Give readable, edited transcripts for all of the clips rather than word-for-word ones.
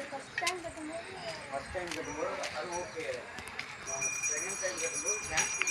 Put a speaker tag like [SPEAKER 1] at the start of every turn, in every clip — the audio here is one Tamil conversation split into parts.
[SPEAKER 1] ஃபஸ்ட் டைம் கட்டும்போது அது ஓகே. செகண்ட் டைம் கட்டும்போது கேன்சல்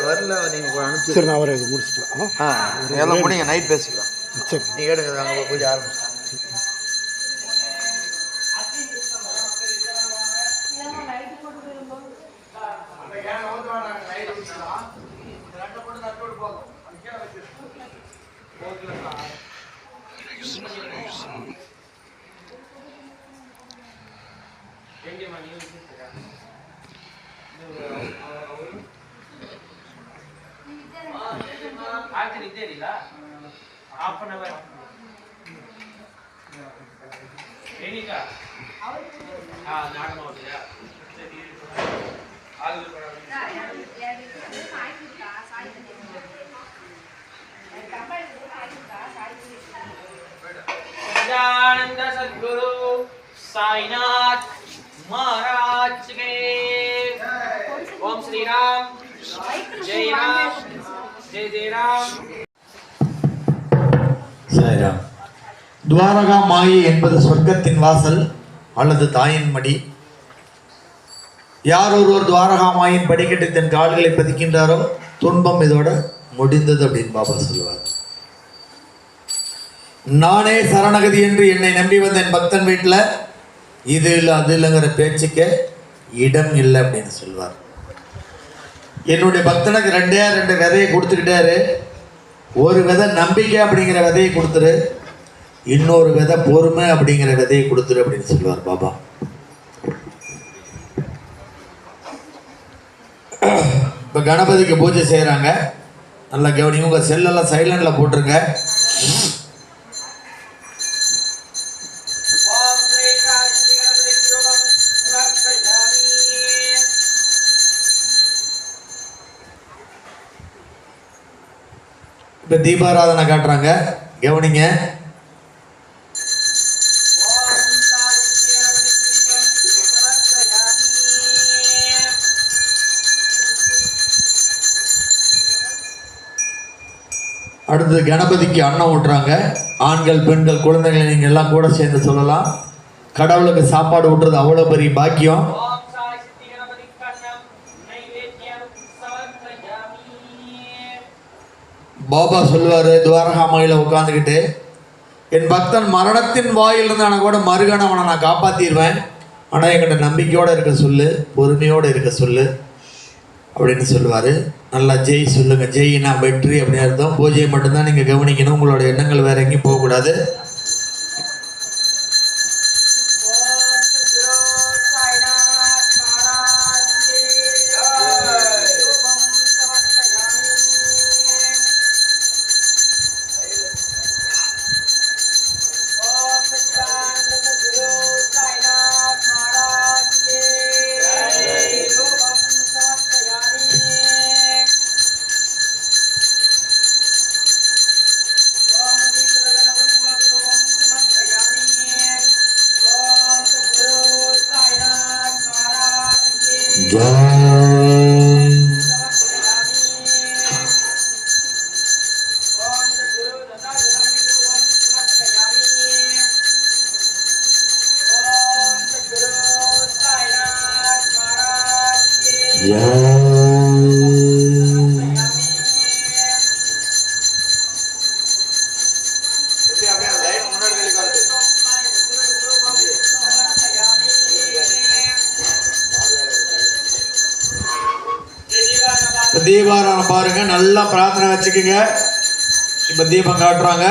[SPEAKER 1] வரல. நீங்கள் அனுப்பிச்சு சரி, நான் அவரை முடிச்சுக்கலாம். எல்லாம் முடிங்க, நைட் பேசிக்கலாம். சரி, நீங்கள் எடுங்க, அங்கே பூஜை ஆரம்பிச்சிட்டாங்க. हाफ एन आवर ಏನಿಕ ಹಾ ನಾಡ ಮಾಡೋದಿಲ್ಲ ಆಲೂ ಪರೋಟ आनंद सद्गुरु साईनाथ महाराज के ओम श्री राम जय राम जय जय राम
[SPEAKER 2] சாய்ராம். துவாரகா மாயை என்பது சொர்க்கத்தின் வாசல்.
[SPEAKER 1] அல்லது தாயின் மடி. யார் ஒருவர் துவாரகாமாயின் படிக்கட்டை தன் கால்களை பதிக்கின்றாரோ துன்பம் இதோட முடிந்தது அப்படின்னு பாபா சொல்லுவார். நானே சரணகதி என்று என்னை நம்பி வந்த என் பக்தன் வீட்டில் இது இல்லை அது இல்லைங்கிற பேச்சுக்க இடம் இல்லை அப்படின்னு சொல்லுவார். என்னுடைய பக்தனுக்கு 2 விதையை கொடுத்துக்கிட்டாரு. ஒரு விதை நம்பிக்கை அப்படிங்கிற விதையை கொடுத்துரு, இன்னொரு விதை பொறுமை அப்படிங்கிற விதையை கொடுத்துரு அப்படின்னு சொல்லுவார் பாபா. இப்போ கணபதிக்கு பூஜை செய்கிறாங்க, நல்லா கவனிங்க. உங்கள் செல்லெல்லாம் சைலண்டில் போட்டுருங்க. இப்போ தீபாராதனை காட்டுறாங்க, கவனிங்க. அடுத்து கணபதிக்கு அன்னம் ஊட்டுறாங்க. ஆண்கள் பெண்கள் குழந்தைகளை நீங்கள் எல்லாம் கூட சேர்ந்து சொல்லலாம். கடவுளுக்கு சாப்பாடு ஊட்டுறது அவ்வளோ பெரிய பாக்கியம். பாபா சொல்லுவார் துவாரகாமாயில் உட்காந்துக்கிட்டு, என் பக்தன் மரணத்தின் வாயிலிருந்து ஆனால் கூட மறுகணம் அவனை நான் காப்பாற்றிடுவேன், ஆனால் என்கிட்ட நம்பிக்கையோடு இருக்க சொல்லு, பொறுமையோடு இருக்க சொல்லு அப்படின்னு சொல்லுவார். நல்லா ஜெய் சொல்லுங்க. ஜெய்னா வெற்றி அப்படின்னு அர்த்தம். பூஜையை மட்டும்தான் நீங்கள் கவனிக்கணும், உங்களோட எண்ணங்கள் வேற எங்கேயும் போகக்கூடாது. தீபாராதனை பாருங்க, நல்லா பிரார்த்தனை வச்சுக்கோங்க. இப்ப தீபம் காட்டுறாங்க.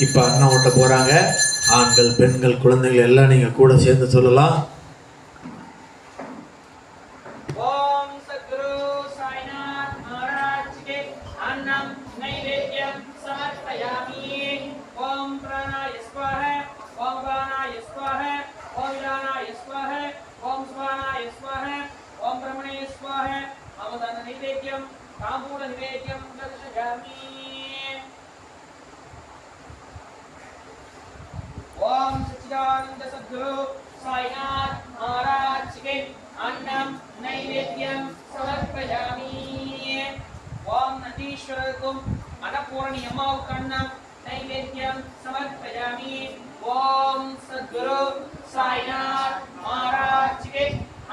[SPEAKER 1] இப்போ அண்ணன் ஓட்ட போறாங்க. ஆண்கள் பெண்கள் குழந்தைகள் எல்லாம் நீங்க கூட சேர்ந்து சொல்லலாம்.
[SPEAKER 2] ஓம் சத்குரு சாய்நாத் மகாராஜ் கே அன்னம் நைவேத்யம் சமர்ப்பயாமி. ஓம் பிராணாய ஸ்வாஹ, ஓம் வாணாய ஸ்வாஹ, ஓம் விதானாய ஸ்வாஹ, ஓம் ஸ்வானாய ஸ்வாஹ, ஓம் பிரமணே ஸ்வாஹ. அமுதன நைவேத்யம் தாம்பூல நிவேத்யம் தர்ஷயாமி. सच्चिदानंद सद्गुरु साईनाथ महाराज के अन्नम नैवेद्यम समर्पयामि। ओम नंदीश्वरकुम अन्नपूर्णियमाव अन्नम नैवेद्यम समर्पयामि। ओम सद्गुरु साईनाथ महाराज के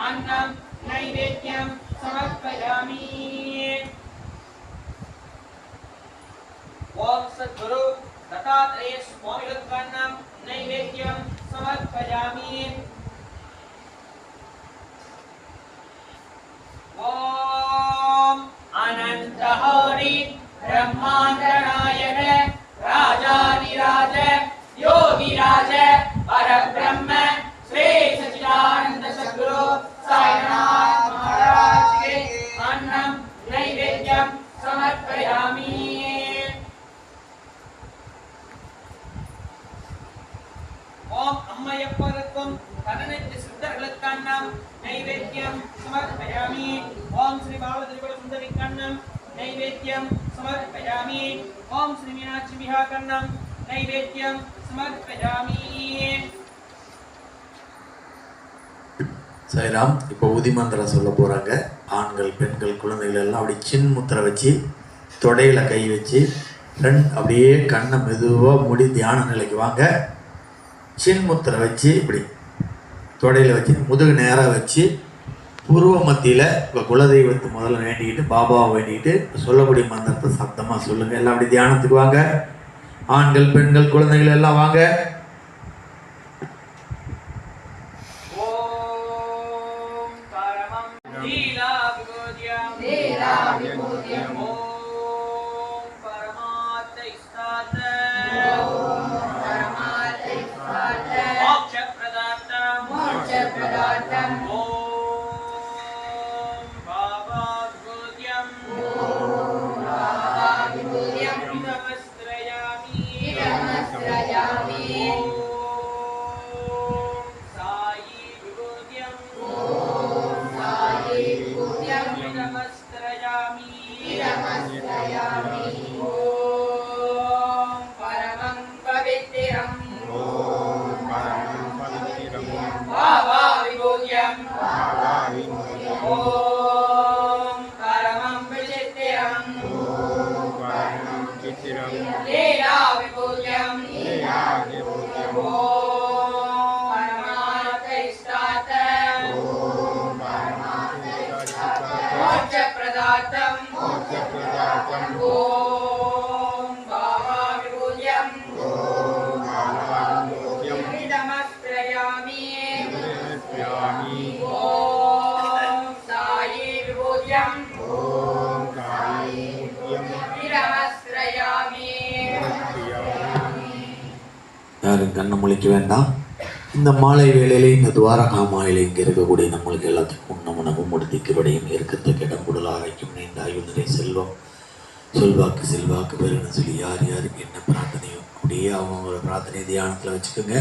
[SPEAKER 2] अन्नम नैवेद्यम समर्पयामि। ओम सद्गुरु दत्तात्रेय स्वामी अन्नम नैवेद्यम समर्पयामि। ओम अनंत हरि ब्रह्मांड नायक राजाधिराज योगिराज परब्रह्म श्री सच्चिदानंद सद्गुरु साईनाथ महाराज के अन्नम नैवेद्यम समर्पयामि। ओम अम्मयप्परुक्कुम तननित्य सिद्धர்களுக்கன்னம் नैवेद्यम समर्पयामि। ओम श्री बालत्रिपुर सुंदरिकन्नं नैवेद्यम समर्पयामि। ओम श्री मीनाक्षी विहाकन्नं नैवेद्यम समर्पयामि।
[SPEAKER 1] சாய்ராம் இப்போ உதி மந்திரம் சொல்ல போகிறாங்க. ஆண்கள் பெண்கள் குழந்தைகள் எல்லாம் அப்படி சின் முத்திரை வச்சு தொடையில் கை வச்சு அப்படியே கண்ணை மெதுவாக மூடி தியான நிலைக்கு வாங்க. சின் முத்திரை வச்சு இப்படி தொடையில் வச்சு முதுகு நேராக வச்சு புருவ மத்தியில் இப்போ குலதெய்வத்தை முதல்ல வேண்டிக்கிட்டு பாபாவை வேண்டிக்கிட்டு சொல்லக்கூடிய மந்திரத்தை சப்தமாக சொல்லுங்கள். எல்லாம் அப்படி தியானத்துக்கு வாங்க. ஆண்கள் பெண்கள் குழந்தைகள் எல்லாம் வாங்க. யாரும் கண்ணை முழிக்க வேண்டாம். இந்த மாலை வேளையிலே இந்த துவாரகா மாலையில் இங்கே இருக்கக்கூடிய நம்மளுக்கு எல்லாத்துக்கும் உண்ணமுனவும் முடித்திக்கிறபடியும் இருக்கத்துக்கு இடம் உடல் ஆரோக்கியம் நீண்ட ஆயுள் நிறை செல்வம் சொல்வாக்கு செல்வாக்கு பெருன்னு சொல்லி யார் யாருக்கு என்ன பிரார்த்தனையோ அப்படியே அவங்களோட பிரார்த்தனை தியானத்தில் வச்சுக்கோங்க.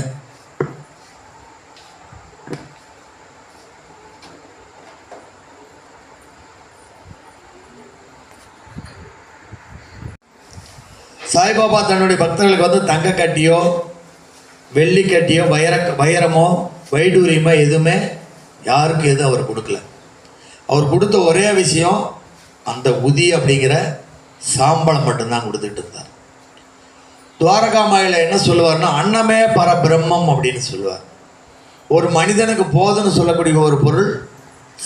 [SPEAKER 1] சாய்பாபா தன்னுடைய பக்தர்களுக்கு வந்து தங்க கட்டியோ வெள்ளி கட்டியோ வைரமோ வைடூரியமோ எதுவுமே யாருக்கும் எதுவும் அவர் கொடுக்கல. அவர் கொடுத்த ஒரே விஷயம் அந்த உதி அப்படிங்கிற சாம்பலம் மட்டும்தான் கொடுத்துட்டு இருந்தார். துவாரகா மாயில என்ன சொல்லுவார்னா அன்னமே பரபிரம்மம் அப்படின்னு சொல்லுவார். ஒரு மனிதனுக்கு போதுன்னு சொல்லக்கூடிய ஒரு பொருள்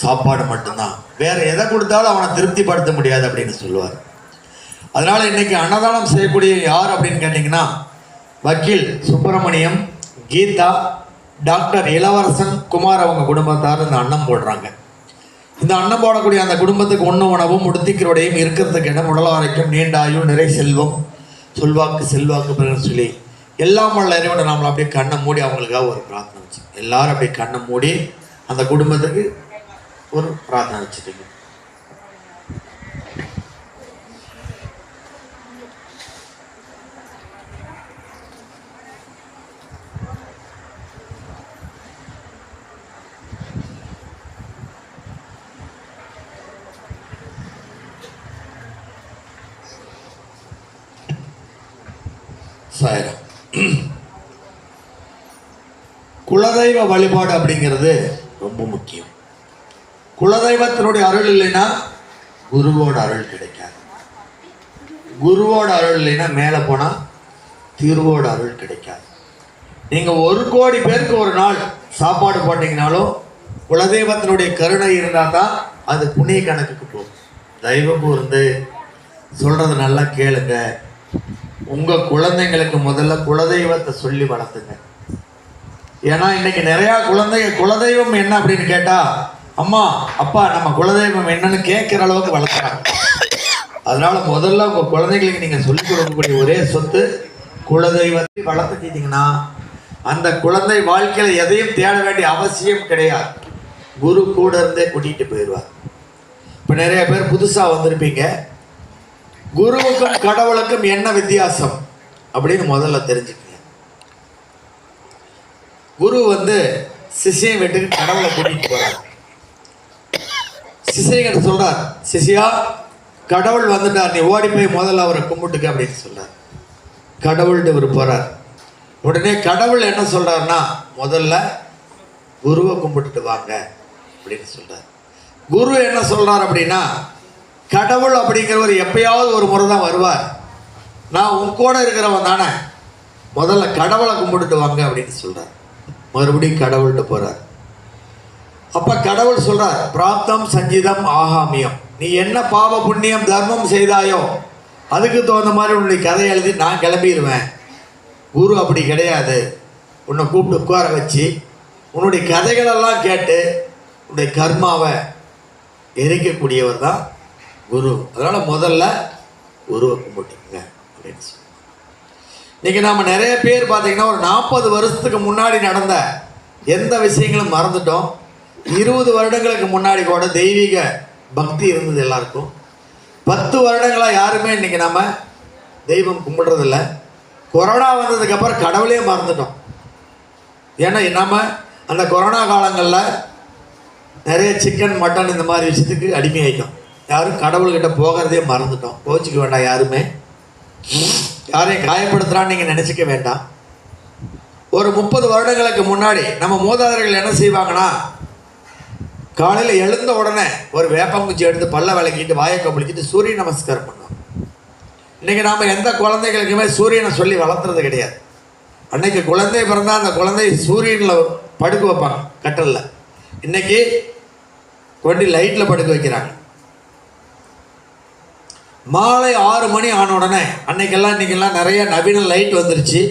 [SPEAKER 1] சாப்பாடு மட்டும்தான், வேற எதை கொடுத்தாலும் அவனை திருப்திப்படுத்த முடியாது அப்படின்னு சொல்லுவார். அதனால் இன்றைக்கி அன்னதானம் செய்யக்கூடிய யார் அப்படின்னு கேட்டிங்கன்னா வக்கீல் சுப்பிரமணியம், கீதா, டாக்டர் இளவரசன், குமார் அவங்க குடும்பத்தார் இந்த அன்னம் போடுறாங்க. இந்த அன்னம் போடக்கூடிய அந்த குடும்பத்துக்கு உணவும் உடுத்திக்கிறோடையும் இருக்கிறதுக்கு இடம் உடல் ஆரோக்கியம் நீண்ட ஆயுள் நிறை செல்வம் சொல்வாக்கு செல்வாக்கு பிறகு சொல்லி எல்லாம் உள்ள இறைவனை நம்மளை அப்படியே கண்ணை மூடி அவங்களுக்காக ஒரு பிரார்த்தனை வச்சு எல்லாரும் அப்படியே கண்ணை மூடி அந்த குடும்பத்துக்கு ஒரு பிரார்த்தனை வச்சுட்டீங்க. சாயரம் குலதெய்வ வழிபாடு அப்படிங்கிறது ரொம்ப முக்கியம். குலதெய்வத்தினுடைய அருள் இல்லைன்னா குருவோட அருள் கிடைக்காது. குருவோட அருள் இல்லைன்னா மேலே போனால் திருவோட அருள் கிடைக்காது. நீங்கள் 1 கோடி பேருக்கு ஒரு நாள் சாப்பாடு போட்டிங்கனாலும் குலதெய்வத்தினுடைய கருணை இருந்தால் தான் அது புண்ணிய கணக்குக்கு போகும். தெய்வம் இருந்து சொல்கிறது நல்லா கேளுங்க. உங்கள் குழந்தைங்களுக்கு முதல்ல குலதெய்வத்தை சொல்லி வளர்த்துங்க. ஏன்னா இன்னைக்கு நிறையா குலதெய்வம் என்ன அப்படின்னு கேட்டால் அம்மா அப்பா நம்ம குலதெய்வம் என்னன்னு கேட்குற அளவுக்கு வளர்க்குறாங்க. அதனால முதல்ல உங்கள் குழந்தைங்களுக்கு நீங்கள் சொல்லிக் கொடுக்கக்கூடிய ஒரே சொத்து குலதெய்வத்தை வளர்த்துட்டீங்கன்னா அந்த குழந்தை வாழ்க்கையில் எதையும் தேட வேண்டிய அவசியம் கிடையாது. குரு கூட இருந்தே கூட்டிகிட்டு போயிடுவார். இப்போ நிறைய பேர் புதுசாக வந்திருப்பீங்க. குருவுக்கும் கடவுளுக்கும் என்ன வித்தியாசம் அப்படின்னு முதல்ல தெரிஞ்சுக்கங்க. குரு சிஷ்யன் வீட்டுக்கு கடவுளை கூட்டிகிட்டு போகிறார். சிஷ்யன் சொல்கிறார், சிஷ்யா கடவுள் வந்துட்டார், நீ ஓடி போய் முதல்ல அவரை கும்பிட்டுக்க அப்படின்னு சொல்கிறார். கடவுள்கிட்ட இவர் போகிறார். உடனே கடவுள் என்ன சொல்கிறாருன்னா முதல்ல குருவை கும்பிட்டுட்டு வாங்க அப்படின்னு சொல்கிறார். குரு என்ன சொல்கிறார் அப்படின்னா கடவுள் அப்படிங்கிறவர் எப்பயாவது ஒரு முறை தான் வருவார். நான் உன் கூட இருக்கிறவன் தானே, முதல்ல கடவுளை கும்பிட்டுட்டு வாங்க அப்படின்னு சொல்கிறார். மறுபடியும் கடவுள்கிட்ட போகிறார். அப்போ கடவுள் சொல்கிறார், பிராப்தம் சஞ்சிதம் ஆகாமியம், நீ என்ன பாவ புண்ணியம் தர்மம் செய்தாயோ அதுக்கு தகுந்த மாதிரி உன்னுடைய கதையை எழுதி நான் கிளம்பிடுவேன். குரு அப்படி கிடையாது. உன்னை கூப்பிட்டு உட்கார வச்சு உன்னுடைய கதைகளெல்லாம் கேட்டு உன்னுடைய கர்மாவை எரிக்கக்கூடியவர் தான் குரு. அதனால் முதல்ல குருவை கும்பிட்டுங்க அப்படின்னு சொல்லி. இன்றைக்கி நம்ம நிறைய பேர் பார்த்திங்கன்னா ஒரு 40 வருஷத்துக்கு முன்னாடி நடந்த எந்த விஷயங்களும் மறந்துட்டோம். 20 வருடங்களுக்கு முன்னாடி கூட தெய்வீக பக்தி இருந்தது எல்லாருக்கும். 10 வருடங்களாக யாருமே இன்றைக்கி நம்ம தெய்வம் கும்பிட்றதில்ல. கொரோனா வந்ததுக்கப்புறம் கடவுளே மறந்துட்டோம். ஏன்னா நம்ம அந்த கொரோனா காலங்களில் நிறைய சிக்கன் மட்டன் இந்த மாதிரி விஷயத்துக்கு அடிமையாயிட்டோம். யாரும் கடவுள்கிட்ட போகிறதே மறந்துட்டோம். கோச்சிக்க வேண்டாம், யாருமே யாரையும் காயப்படுத்துகிறான்னு நீங்கள் நினச்சிக்க வேண்டாம். ஒரு 30 வருடங்களுக்கு முன்னாடி நம்ம மூதாதையர்கள் என்ன செய்வாங்கன்னா காலையில் எழுந்த உடனே ஒரு வேப்பங்குச்சி எடுத்து பல்ல விளக்கிட்டு வாயை கொப்பளிச்சிட்டு சூரிய நமஸ்காரம் பண்ணுவோம். இன்றைக்கி நாம் எந்த குழந்தைகளுக்குமே சூரியனை சொல்லி வளர்த்துறது கிடையாது. அன்னைக்கு குழந்தை பிறந்தால் அந்த குழந்தை சூரியனில் படுக்க வைப்பாங்க கட்டலில். இன்றைக்கி கொண்டு லைட்டில் படுக்க வைக்கிறாங்க. மாலை 6 மணி ஆன உடனே இன்றைக்கெல்லாம் நிறைய நவீன லைட் வந்துருச்சு.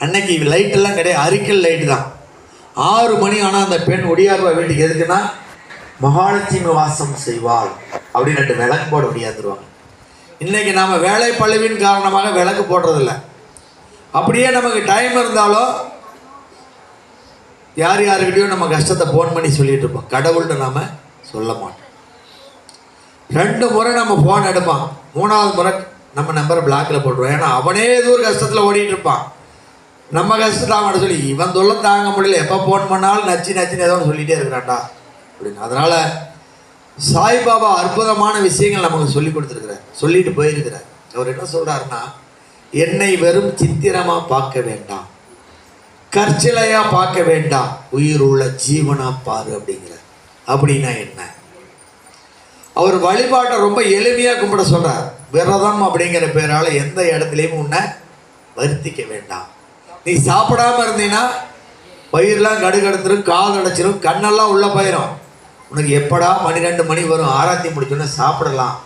[SPEAKER 1] அன்னைக்கு லைட்டெல்லாம் கிடையாது, அரிக்கல் லைட்டு தான். 6 மணி ஆனால் அந்த பெண் ஒடியாருவா வீட்டுக்கு. எதுக்குன்னா மகாலட்சுமி வாசம் செய்வாள் அப்படின்னு 2 விளக்கு போட ஒடியாந்துருவாங்க. இன்றைக்கி நாம் வேலை பழுவின் காரணமாக விளக்கு போடுறதில்ல. அப்படியே நமக்கு டைம் இருந்தாலும் யாருக்கிட்டையும் நம்ம கஷ்டத்தை ஃபோன் பண்ணி சொல்லிகிட்டு இருப்போம். கடவுள்கிட்ட நாம் சொல்ல மாட்டோம். 2 முறை நம்ம ஃபோன் எடுப்பான், 3ஆவது முறை நம்ம நம்பரை பிளாக்கில் போட்டுருவோம். ஏன்னா அவனே ஏதோ ஒரு கஷ்டத்தில் ஓடிட்டு இருப்பான். நம்ம கஷ்டத்தை அவன்கிட்ட சொல்லி இவன் தொல்லை தாங்க முடியல, எப்போ ஃபோன் பண்ணாலும் நச்சுன்னு ஏதோ சொல்லிகிட்டே இருக்கிறான்டா அப்படின்னு. அதனால் சாய்பாபா அற்புதமான விஷயங்கள் நமக்கு சொல்லி கொடுத்துருக்கிறார், சொல்லிட்டு போயிருக்கிறார். அவர் என்ன சொல்கிறாருன்னா, என்னை வெறும் சித்திரமாக பார்க்க வேண்டாம், கற்சிலையாக பார்க்க வேண்டாம், உயிர் உள்ள ஜீவனாக பாரு அப்படிங்கிறார். அப்படின்னா என்ன? அவர் வழிபாட்டை ரொம்ப எளிமையாக கும்பிட சொல்கிறார். விரதம் அப்படிங்கிற பேரால் எந்த இடத்துலையும் உன்னை வருத்திக்க வேண்டாம். நீ சாப்பிடாமல் இருந்தீங்கன்னா வயிறுலாம் கடுகடுத்துரும், காது அடைச்சிரும், கண்ணெல்லாம் உள்ளே போயிடும். உனக்கு எப்படா 12 மணி வரும், ஆராத்தி முடிச்சோன்னே சாப்பிடலாம்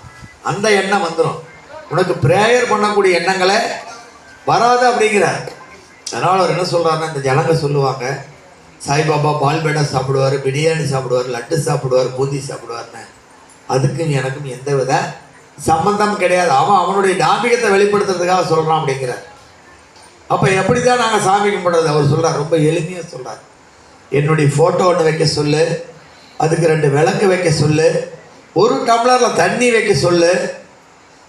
[SPEAKER 1] அந்த எண்ணம் வந்துடும். உனக்கு ப்ரேயர் பண்ணக்கூடிய எண்ணங்களே வராது அப்படிங்கிறார். அதனால் அவர் என்ன சொல்கிறாருன்னா, இந்த ஜனங்க சொல்லுவாங்க சாய்பாபா பால்பேடா சாப்பிடுவார், பிரியாணி சாப்பிடுவார், லட்டு சாப்பிடுவார், பூந்தி சாப்பிடுவார்னு. அதுக்கும் எனக்கும் எந்த வித சம்பந்தம் கிடையாது. அவனுடைய நாம்பிகத்தை வெளிப்படுத்துறதுக்காக சொல்கிறான் அப்படிங்கிறார். அப்போ எப்படி தான் நாங்கள் சாமி கும்பிடுறது? அவர் சொல்கிறார், ரொம்ப எளிமையாக சொல்கிறார். என்னுடைய ஃபோட்டோ ஒன்று வைக்க சொல்லு, அதுக்கு 2 விளக்கு வைக்க சொல்லு, 1 டம்ளரில் தண்ணி வைக்க சொல்லு,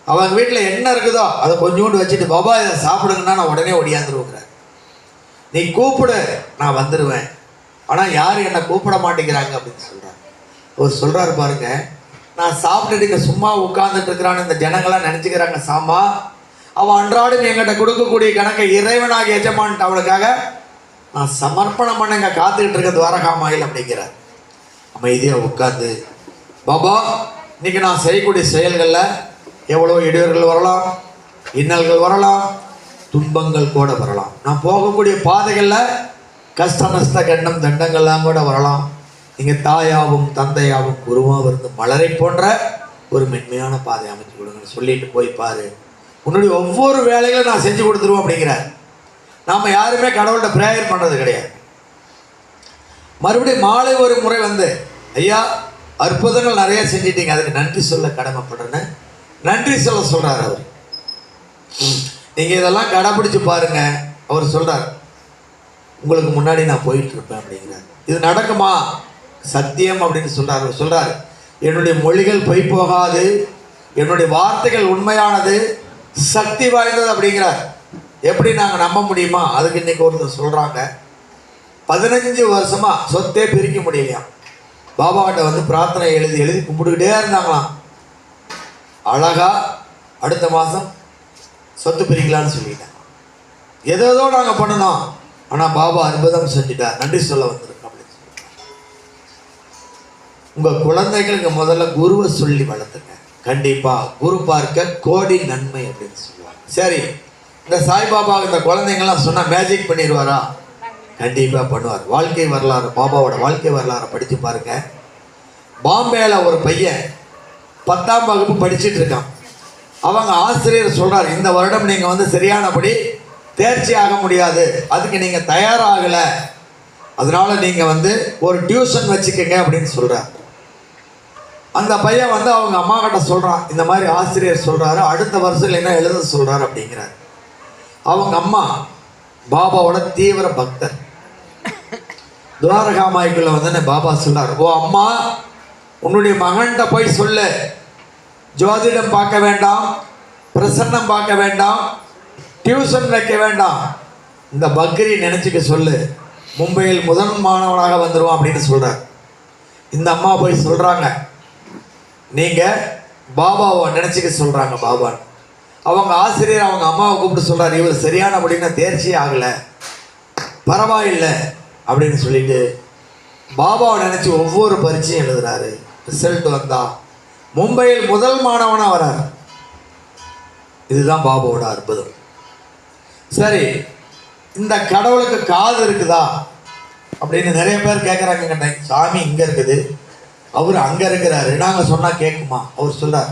[SPEAKER 1] அவங்க வீட்டில் என்ன இருக்குதோ அதை கொஞ்சோண்டு வச்சுட்டு பாபா இதை சாப்பிடுங்கன்னா நான் உடனே ஒடியாந்துருவேங்கிறார். நீ கூப்பிடு நான் வந்துடுவேன், ஆனால் யாரும் என்னை கூப்பிட மாட்டேங்கிறாங்க அப்படின்னு சொல்கிறார். அவர் சொல்கிறாரு பாருங்க, நான் சாப்பிட்டுட்டு இங்கே சும்மா உட்கார்ந்துட்டு இருக்கிறான்னு இந்த ஜனங்களாம் நினச்சிக்கிறாங்க. அவன் அன்றாடம் எங்கிட்ட கொடுக்கக்கூடிய கணக்கை இறைவனாக எஜமான்ட்டு அவளுக்காக நான் சமர்ப்பணம் பண்ணுங்க காத்துக்கிட்டு இருக்க துவாரகாமாயில் அப்படிங்கிறார். அமைதியாக உட்காந்து, பாபா இன்னைக்கு நான் செய்யக்கூடிய செயல்களில் எவ்வளோ இடையூறுகள் வரலாம், இன்னல்கள் வரலாம், துன்பங்கள் கூட வரலாம். நான் போகக்கூடிய பாதைகளில் கஷ்ட நஷ்ட கண்டம் தண்டங்கள்லாம் கூட வரலாம். நீங்கள் தாயாவும் தந்தையாவும் குருவாகவும் இருந்து மலரை போன்ற ஒரு மென்மையான பாதை அமைச்சு கொடுங்கன்னு சொல்லிட்டு போய் பாரு, உன்னுடைய ஒவ்வொரு வேலைகளும் நான் செஞ்சு கொடுத்துருவோம் அப்படிங்கிறார். நாம் யாருமே கடவுள்கிட்ட ப்ரேயர் பண்ணுறது கிடையாது. மறுபடியும் மாலை ஒரு முறை வந்து, ஐயா அற்புதங்கள் நிறைய செஞ்சிட்டீங்க, அதுக்கு நன்றி சொல்ல கடமைப்படுறேன்னு நன்றி சொல்கிறார் அவர். நீங்கள் இதெல்லாம் கடைப்பிடிச்சு பாருங்க. அவர் சொல்கிறார், உங்களுக்கு முன்னாடி நான் போயிட்டு இருப்பேன் அப்படிங்கிறார். இது நடக்குமா? சத்தியம் அப்படின்னு சொல்கிறார். அவர் சொல்கிறார், என்னுடைய மொழிகள் பொய் போகாது, என்னுடைய வார்த்தைகள் உண்மையானது, சக்தி வாய்ந்தது அப்படிங்கிறார். எப்படி நாங்கள் நம்ப முடியுமா? அதுக்கு இன்னைக்கு ஒருத்தர் சொல்கிறாங்க, 15 வருஷமாக சொத்தே பிரிக்க முடியலையா. பாபாகிட்ட வந்து பிரார்த்தனை எழுதி எழுதி கும்பிட்டுக்கிட்டே இருந்தாங்களாம். அழகா அடுத்த மாதம் சொத்து பிரிக்கலான்னு சொல்லிட்டேன். ஏதோ நாங்கள் பண்ணணும், ஆனால் பாபா அற்புதம் செஞ்சுட்டார், நன்றி சொல்ல வந்திருக்கோம் அப்படின்னு சொல்லி. உங்கள் குழந்தைகளுக்கு முதல்ல குருவை சொல்லி வளர்த்துங்க. கண்டிப்பாக குரு பார்க்க கோடி நன்மை அப்படின்னு சொல்லுவாங்க. சரி, இந்த சாய்பாபா இந்த குழந்தைங்கள்லாம் சொன்னால் மேஜிக் பண்ணிடுவாரா? கண்டிப்பாக பண்ணுவார். வாழ்க்கை வரலாறு, பாபாவோட வாழ்க்கை வரலாறை படித்து பாருங்க. பாம்பேல ஒரு பையன் 10ஆம் வகுப்பு படிச்சுட்டு இருக்கான். அவங்க ஆசிரியர் சொல்கிறார், இந்த வருடம் நீங்கள் வந்து சரியானபடி தேர்ச்சி ஆக முடியாது, அதுக்கு நீங்கள் தயாராகலை, அதனால் நீங்கள் வந்து ஒரு டியூஷன் வச்சுக்கோங்க அப்படின்னு சொல்கிறார். அந்த பையன் வந்து அவங்க அம்மா கிட்ட சொல்கிறான், இந்த மாதிரி ஆசிரியர் சொல்கிறாரு, அடுத்த வருஷம் என்ன எழுத சொல்கிறாரு அப்படிங்கிறார். அவங்க அம்மா பாபாவோட தீவிர பக்தர். துவாரகாமாய்க்குள்ள வந்து பாபா சொல்றார், ஓ அம்மா, உன்னுடைய மகன்கிட்ட போய் சொல்லு, ஜோதிடம் பார்க்க வேண்டாம், பிரசன்னம் பார்க்க வேண்டாம், டியூஷன் வைக்க வேண்டாம், இந்த பக்ரி நினைச்சுக்க சொல்லு, மும்பையில் முதல் மாணவனாக வந்துடுவான் அப்படின்னு சொல்றார். இந்த அம்மா போய் சொல்றாங்க, நீங்க பாபாவை நினைச்சுக்க சொல்றாங்க பாபான்னு. அவங்க ஆசிரியர் அவங்க அம்மாவை கூப்பிட்டு சொல்றாரு, இவர் சரியானபடினா தேர்ச்சியே ஆகலை, பரவாயில்லை அப்படின்னு சொல்லிட்டு பாபாவை நினச்சி ஒவ்வொரு பரீட்சையும் எழுதுறாரு. ரிசல்ட் வந்தா மும்பையில் முதல் மாணவனாக வராரு. இதுதான் பாபாவோட அற்புதம். சரி, இந்த கடவுளுக்கு காது இருக்குதா அப்படின்னு நிறைய பேர் கேட்குறாங்க. கேட்டேன், சாமி இங்கே இருக்குது, அவர் அங்கே இருக்கிறாரு, நாங்கள் சொன்னால் கேட்குமா? அவர் சொல்றார்,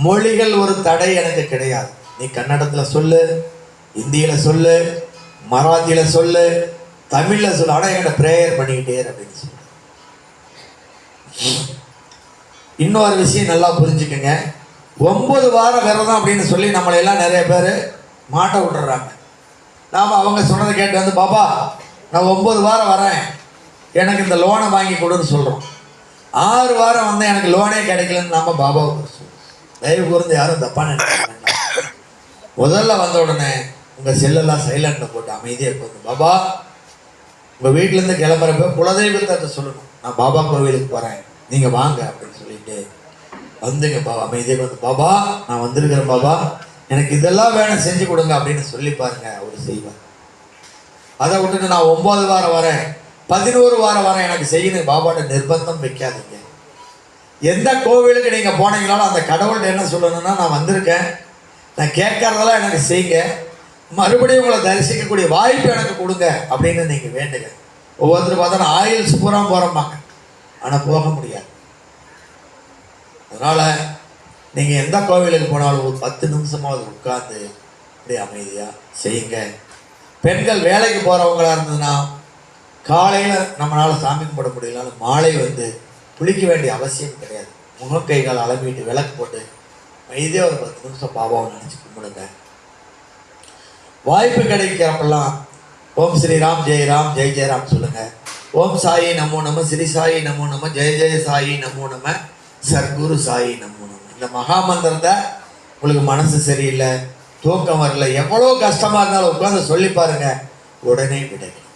[SPEAKER 1] மொழிகள் ஒரு தடை எனக்கு கிடையாது, நீ கன்னடத்தில் சொல்லு, இந்தியில் சொல்லு, மராத்தியில் சொல்லு, தமிழில் சொல்லு, ஆனால் என்கிட்ட ப்ரேயர் பண்ணிக்கிட்டே அப்படின்னு சொல்லு. இன்னொரு விஷயம் நல்லா புரிஞ்சுக்கங்க, 9 வாரம் விரதம் அப்படின்னு சொல்லி நம்மளையெல்லாம் நிறைய பேர் மாட்ட விட்டுறாங்க. நாம் அவங்க சொன்னதை கேட்டு வந்து, பாபா நான் 9 வாரம் வரேன், எனக்கு இந்த லோனை வாங்கி கொடுன்னு சொல்கிறோம். 6 வாரம் வந்து எனக்கு லோனே கிடைக்கலன்னு நம்ம பாபாவுக்கு சொல்லுவோம். தயவு கூர்ந்து யாரும் தப்பாக நினைக்க வேண்டாம். முதல்ல வந்த உடனே உங்கள் செல்லெல்லாம் சைலண்டில் போட்டு அமைதியாக இருக்கும். பாபா உங்கள் வீட்டிலேருந்து கிளம்புறப்ப குலதெய்வத்தை சொல்லணும், நான் பாபா கோவிலுக்கு போகிறேன், நீங்கள் வாங்க அப்படின்னு சொல்லிட்டு வந்துங்க. பாபா அமைதியாக வந்து, பாபா நான் வந்திருக்கிறேன், பாபா எனக்கு இதெல்லாம் வேணும் செஞ்சு கொடுங்க அப்படின்னு சொல்லி பாருங்க, அவர் செய்வார். அதை விட்டுட்டு நான் 9 வாரம் வரேன், 11 வாரம் வரேன், எனக்கு செய்யணும் பாபாட்ட நிர்பந்தம் வைக்காதீங்க. எந்த கோவிலுக்கு நீங்கள் போனீங்களாலும் அந்த கடவுள்கிட்ட என்ன சொல்லணும்னா, நான் வந்திருக்கேன், நான் கேட்கறதெல்லாம் எனக்கு செய்யுங்க, மறுபடியும் உங்களை தரிசிக்கக்கூடிய வாய்ப்பு எனக்கு கொடுங்க அப்படின்னு நீங்கள் வேண்டுங்க. ஒவ்வொருத்தரும் பார்த்தா ஆயில்ஸ் பூரா போகிறோம்பாங்க, ஆனால் போக முடியாது. அதனால் நீங்கள் எந்த கோவிலுக்கு போனாலும் ஒரு 10 நிமிஷமாவது உட்காந்து அப்படியே அமைதியாக செய்யுங்க. பெண்கள் வேலைக்கு போகிறவங்களா இருந்ததுன்னா காலையில் நம்மளால் சாமி கும்பிட முடியலனாலும் மாலை வந்து குளிக்க வேண்டிய அவசியம் கிடையாது. முகக்கைகள் அளவிட்டு விளக்கு போட்டு அமைதியாக ஒரு 10 நிமிஷம் பாபாவை நினச்சி கும்பிடுங்க. வாய்ப்பு கிடைக்கிறப்பெல்லாம் ஓம் ஸ்ரீராம் ஜெயராம் ஜெய் ஜெயராம் சொல்லுங்கள். ஓம் சாயி நமோ நம, ஸ்ரீ சாயி நமோ நம, ஜெய ஜெய சாயி நமோ நம, சர்க்குரு சாயி நமோ நம. இந்த மகாமந்திரத்தை உங்களுக்கு மனசு சரியில்லை, தூக்கம் வரல, எவ்வளோ கஷ்டமாக இருந்தாலும் உட்காந்து சொல்லி பாருங்க, உடனே கிடைக்கும்.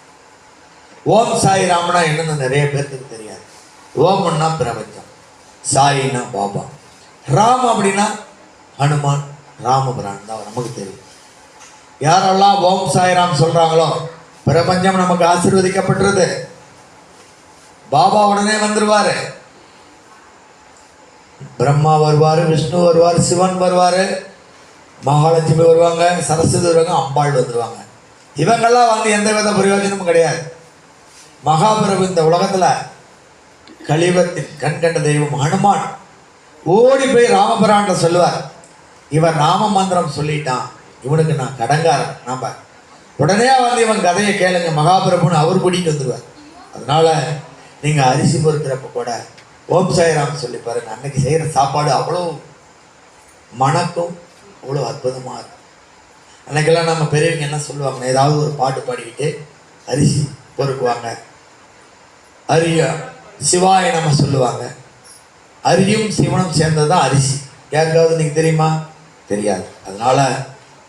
[SPEAKER 1] ஓம் சாய் ராமனா என்னன்னு நிறைய பேருக்கு தெரியாது. ஓம்னா பிரபஞ்சம், சாயின்னா பாபா, ராம் அப்படின்னா ஹனுமான், ராமபிரான் தான் நமக்கு தெரியும். யாரெல்லாம் ஓம் சாய்ராம் சொல்கிறாங்களோ பிரபஞ்சம் நமக்கு ஆசீர்வதிக்கப்பட்டிருது. பாபா உடனே வந்துருவாரு. பிரம்மா வருவாரு, விஷ்ணு வருவார், சிவன் வருவாரு, மகாலட்சுமி வருவாங்க, சரஸ்வதி வருவாங்க, அம்பாள் வந்துருவாங்க. இவங்கெல்லாம் வந்து எந்த வித பிரயோஜனமும் கிடையாது. மகாபிரபு இந்த உலகத்துல கலியுகத்தின் கண்கண்ட தெய்வம் ஹனுமான் ஓடி போய் ராமபிரான்ட்ட சொல்லுவார், இவன் ராம மந்திரம் சொல்லிட்டான், இவனுக்கு நான் கடங்காரன். நாம உடனே வந்து இவன் கதையை கேளுங்க மகாபிரபுன்னு அவர் கூட்டிகிட்டு வந்துடுவார். அதனால நீங்க அரிசி பொறுக்கிறப்ப கூட ஓம் சாய்ராம் சொல்லி பாருங்க. அன்னைக்கு செய்கிற சாப்பாடு அவ்வளோ மணக்கும், அவ்வளோ அற்புதமாக இருக்கும். அன்னைக்கெல்லாம் நம்ம பெரியவங்க என்ன சொல்லுவாங்க, ஏதாவது ஒரு பாட்டு பாடிக்கிட்டு அரிசி பொறுக்குவாங்க. அரிய சிவாய நம்ம சொல்லுவாங்க. அரியும் சிவனும் சேர்ந்தது தான் அரிசி. யாருக்காவது நீங்கள் தெரியுமா? தெரியாது. அதனால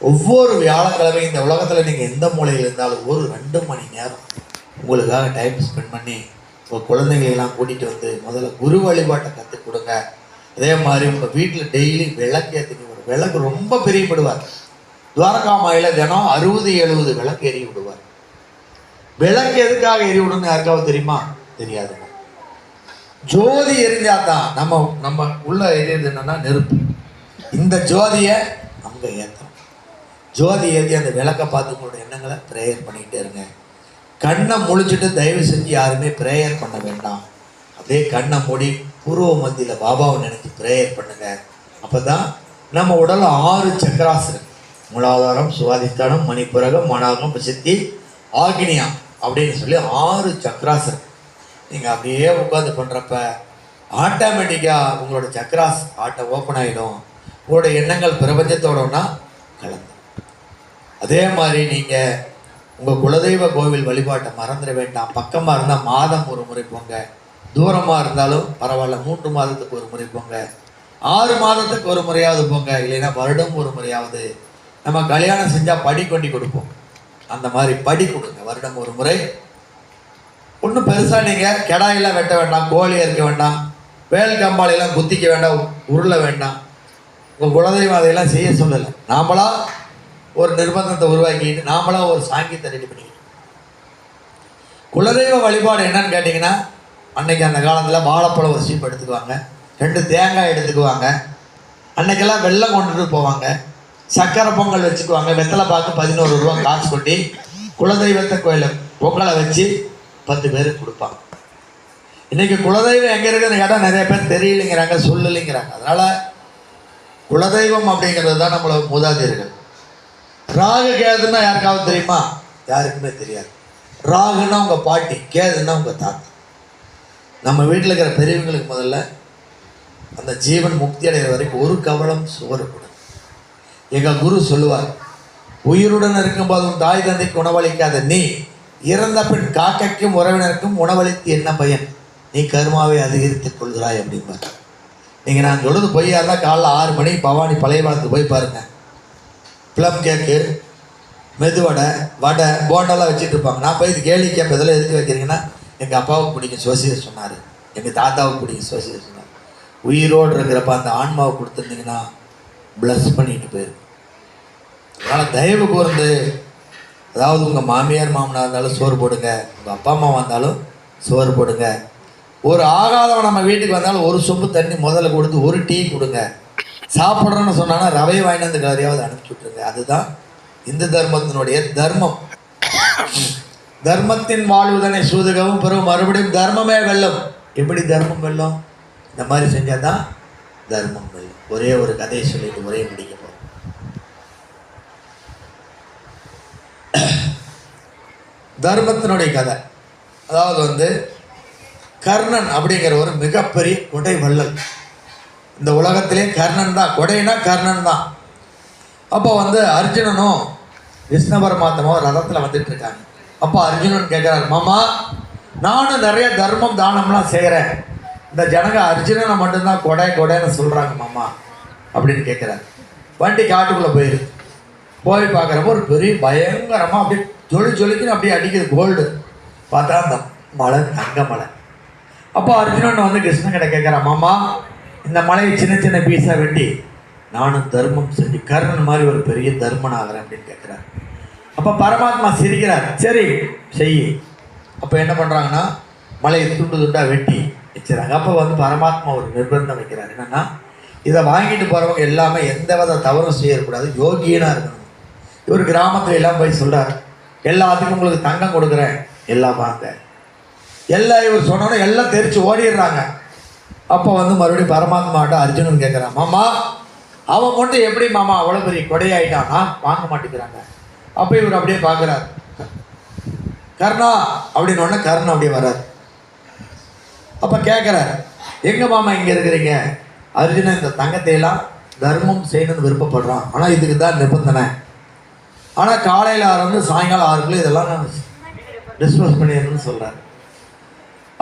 [SPEAKER 1] ஒவ்வொரு வியாழக்கிழமையும் இந்த உலகத்தில் நீங்கள் எந்த மூலையில் இருந்தாலும் ஒரு 2 மணி நேரம் உங்களுக்காக டைம் ஸ்பெண்ட் பண்ணி உங்கள் குழந்தைங்களெல்லாம் கூட்டிகிட்டு வந்து முதல்ல குரு வழிபாட்டை கற்றுக் கொடுங்க. அதே மாதிரி உங்கள் வீட்டில் டெய்லி விளக்கு ஏற்றுங்க. ஒரு விளக்கு ரொம்ப பிரியப்படுவார். துவாரகா மாயில் தினம் 60-70 விளக்கு எறி விடுவார். விளக்கு எதுக்காக எறி விடணும்னு யாருக்காவது தெரியுமா? தெரியாதுங்க. ஜோதி எரிஞ்சாதான் நம்ம உள்ள எரியுது என்னன்னா நெருப்பு. இந்த ஜோதியை அங்கே ஏற்றணும். ஜோதி ஏற்றி அந்த விளக்கை பார்த்து உங்களோட எண்ணங்களை ப்ரேயர் பண்ணிக்கிட்டே இருங்க. கண்ணை முழிச்சுட்டு தயவு செஞ்சு யாருமே ப்ரேயர் பண்ண வேண்டாம். அப்படியே கண்ணை மூடி பூர்வ மத்தியில் பாபாவை நினைச்சு ப்ரேயர் பண்ணுங்க. அப்போ தான் நம்ம உடல் 6 சக்கராஸ் இருக்கு. மூலாதாரம், சுவாதிஷ்டானம், மணிப்புரகம், மனாகம், சித்தி, ஆக்னியம் அப்படின்னு சொல்லி 6 சக்கராஸ் இருக்கு. நீங்கள் அப்படியே உட்காந்து பண்ணுறப்ப ஆட்டோமேட்டிக்காக உங்களோட சக்கராஸ் ஓப்பன் ஆகிடும். உங்களோட எண்ணங்கள் பிரபஞ்சத்தோடனா கலந்து. அதே மாதிரி நீங்கள் உங்கள் குலதெய்வ கோவில் வழிபாட்டை மறந்துட வேண்டாம். பக்கமாக இருந்தால் மாதம் ஒரு முறை போங்க. தூரமாக இருந்தாலும் பரவாயில்ல 3 மாதத்துக்கு ஒரு முறை போங்க. 6 மாதத்துக்கு ஒரு முறையாவது போங்க. இல்லைன்னா வருடம் ஒரு முறையாவது. நம்ம கல்யாணம் செஞ்சால் படி கொண்டி கொடுப்போம். அந்த மாதிரி படி கொடுங்க வருடம் ஒரு முறை. ஒன்றும் பெருசாக நீங்கள் கெடாயெல்லாம் வெட்ட வேண்டாம், கோழி அறுக்க வேண்டாம், வேல் கம்பாலையெல்லாம் குத்திக்க வேண்டாம், உருள வேண்டாம். உங்கள் குலதெய்வம் அதையெல்லாம் செய்ய சொல்லலை. நாமளா ஒரு நிர்பந்தத்தை உருவாக்கிட்டு நாமளா ஒரு சாங்கியத்தை ரெடி பண்ணிக்கிட்டு. குலதெய்வ வழிபாடு என்னன்னு கேட்டிங்கன்னா, அன்னைக்கு அந்த காலத்தில் வாழைப்பழம் ஒரு சீப்பு எடுத்துக்குவாங்க, 2 தேங்காய் எடுத்துக்குவாங்க, அன்னைக்கெல்லாம் வெள்ளம் கொண்டுட்டு போவாங்க, சக்கரை பொங்கல் வச்சுக்குவாங்க, வெத்தலை பாக்கு 11 ரூபா காசு கொட்டி குலதெய்வத்தை கோயிலில் பொங்கலை வச்சு 10 பேருக்கு கொடுப்பாங்க. இன்னைக்கு குலதெய்வம் எங்கே இருக்குன்னு கேட்டால் நிறைய பேர் தெரியலைங்கிறாங்க, சொல்லலைங்கிறாங்க. அதனால் குலதெய்வம் அப்படிங்கிறது தான் நம்மளோட மூதாதையர்கள். ராகு கேதுன்னா யாருக்காவது தெரியுமா? யாருக்குமே தெரியாது. ராகுன்னா உங்கள் பாட்டி, கேதுன்னா உங்கள் தாத்தா. நம்ம வீட்டில் இருக்கிற பெரியவங்களுக்கு முதல்ல அந்த ஜீவன் முக்தி அடைகிற வரைக்கும் ஒரு கவலம் சுவர் கொடு. எங்கள் குரு சொல்லுவார், உயிருடன் இருக்கும்போது உன் தாய் தந்தைக்கு உணவளிக்காத நீ இறந்த பின் காக்கைக்கும் உறவினருக்கும் உணவளித்து என்ன பயன்? நீ கருமாவை அதிகரித்துக் கொள்கிறாய் அப்படிம்பார். நீங்கள் நான் சொல்லுறது பொய்யா இருந்தால் காலைல 6 மணிக்கு பவானி பழைய பாலத்துக்கு போய் பாருங்கள். ப்ளம் கேக்கு, மெதுவடை, வடை, போண்டெல்லாம் வச்சுட்டு இருப்பாங்க. நான் போய் இது கேள்வி கேட்ப இதெல்லாம் எதுக்கு வைக்கிறீங்கன்னா, எங்கள் அப்பாவுக்கு பிடிக்கும் சோசியல் சொன்னார், எங்கள் தாத்தாவுக்கு பிடிக்கும் சோசியல் சொன்னார். உயிரோடு இருக்கிறப்ப அந்த ஆன்மாவை கொடுத்துருந்தீங்கன்னா ப்ளஸ் பண்ணிட்டு போயிருக்கு. அதனால் தயவு கூர்ந்து, அதாவது உங்கள் மாமியார் மாமனார் இருந்தாலும் சோறு போடுங்க, உங்கள் அப்பா அம்மா வந்தாலும் சோறு போடுங்க. ஒரு ஆகாதவன் நம்ம வீட்டுக்கு வந்தாலும் ஒரு சொம்பு தண்ணி முதல்ல கொடுத்து ஒரு டீ கொடுங்க. சாப்பிட்றோன்னு சொன்னாங்கன்னா ரவை வாங்கிட்டு வந்து கதையாவது அனுப்பிச்சி விட்ருங்க. அதுதான் இந்து தர்மத்தினுடைய தர்மம். தர்மத்தின் வாழ்வுதனை சூதுகவும் பிறகு மறுபடியும் தர்மமே வெல்லும். எப்படி தர்மம் வெல்லும்? இந்த மாதிரி செஞ்சால் தான் தர்மம் வெல்லும். ஒரே ஒரு கதையை சொல்லிட்டு ஒரே முடிக்க போகிறோம். தர்மத்தினுடைய கதை. அதாவது கர்ணன் அப்படிங்கிற ஒரு மிகப்பெரிய கொடை வள்ளல். இந்த உலகத்திலே கர்ணன் தான், கொடைனா கர்ணன் தான். அப்போ அர்ஜுனனும் கிருஷ்ண பரமாத்மாவும் ரதத்தில் வந்துட்டு இருக்காங்க. அப்போ அர்ஜுனன் கேட்குறாரு, மாமா நானும் நிறைய தர்மம் தானம்லாம் செய்கிறேன், இந்த ஜனங்க அர்ஜுனனை மட்டும்தான் கொடைன்னு சொல்கிறாங்க மாமா அப்படின்னு கேட்குறாரு. வண்டி காட்டுக்குள்ளே போயிருக்கு. போய் பார்க்குறப்போ ஒரு பெரிய பயங்கரமாக அப்படியே ஜொலிக்குன்னு அப்படியே அடிக்குது கோல்டு. பார்த்தா அந்த மலை தங்க மலை. அப்போ அர்ஜுனன் கிருஷ்ணன் கிட்ட கேட்குறான், மாமா இந்த மலையை சின்ன சின்ன பீஸாக வெட்டி நானும் தர்மம் செஞ்சு கர்ணன் மாதிரி ஒரு பெரிய தர்மன் ஆகிறேன் அப்படின்னு கேட்குறாரு. அப்போ பரமாத்மா சிரிக்கிறார், சரி செய். அப்போ என்ன பண்ணுறாங்கன்னா மலையை துண்டு துண்டாக வெட்டி வச்சுறாங்க. அப்போ வந்து பரமாத்மா ஒரு நிர்பந்தம் வைக்கிறார், என்னென்னா இதை வாங்கிட்டு போகிறவங்க எல்லாமே எந்த வித தவறும் செய்யக்கூடாது, யோகியனாக இருக்கணும். இவர் கிராமத்துல எல்லாம் போய் சொல்கிறார், எல்லாத்துக்கும் உங்களுக்கு தங்கம் கொடுக்குறேன், எல்லாம் வாங்க. எல்லாம் இவர் சொன்னோன்னே எல்லாம் தெரிச்சு ஓடிடுறாங்க. அப்போ வந்து மறுபடியும் பரமாத்மாட்ட அர்ஜுனன் கேட்குறான், மாமா அவன் மட்டும் எப்படி மாமா அவ்வளோ பெரிய கொடையாயிட்டான்னா வாங்க மாட்டேங்கிறாங்க. அப்போ இவர் அப்படியே பார்க்குறார், கர்ணா அப்படின்னு ஒன்று கர்ணன் அப்படியே வர்றார். அப்போ கேட்குறார், எங்கே மாமா இங்கே இருக்கிறீங்க? அர்ஜுனன் இந்த தங்கத்தையெல்லாம் தர்மம் செய்யணும்னு விருப்பப்படுறான், ஆனால் இதுக்கு தான் நிபந்தனை. ஆனால் காலையில் 6 சாயங்காலம் 6 இதெல்லாம் நான் டிஸ்போஸ் பண்ணிடணும்னு சொல்கிறார்.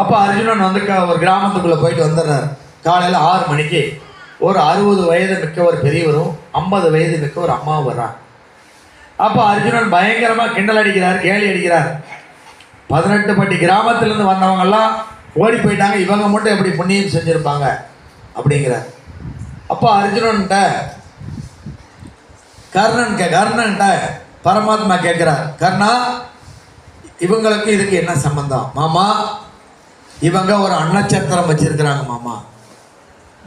[SPEAKER 1] அப்போ அர்ஜுனன் வந்து ஒரு கிராமத்துக்குள்ளே போயிட்டு வந்துடுறார். காலையில் 6 மணிக்கு ஒரு 60 வயது மிக்க ஒரு பெரியவரும் 50 வயது மிக்க ஒரு அம்மாவும் வர்றாங்க. அப்போ அர்ஜுனன் பயங்கரமாக கிண்டல் அடிக்கிறார், கேலி அடிக்கிறார். 18 பட்டி கிராமத்திலேருந்து வந்தவங்கெல்லாம் ஓடி போயிட்டாங்க, இவங்க மட்டும் எப்படி புண்ணியம் செஞ்சுருப்பாங்க அப்படிங்கிறார். அப்போ அர்ஜுனன்கிட்ட கர்ணன்கிட்ட பரமாத்மா கேட்குறார், கர்ணா இவங்களுக்கு இதுக்கு என்ன சம்பந்தம்? மாமா இவங்க ஒரு அன்னச்சத்திரம் வச்சிருக்கிறாங்க மாமா.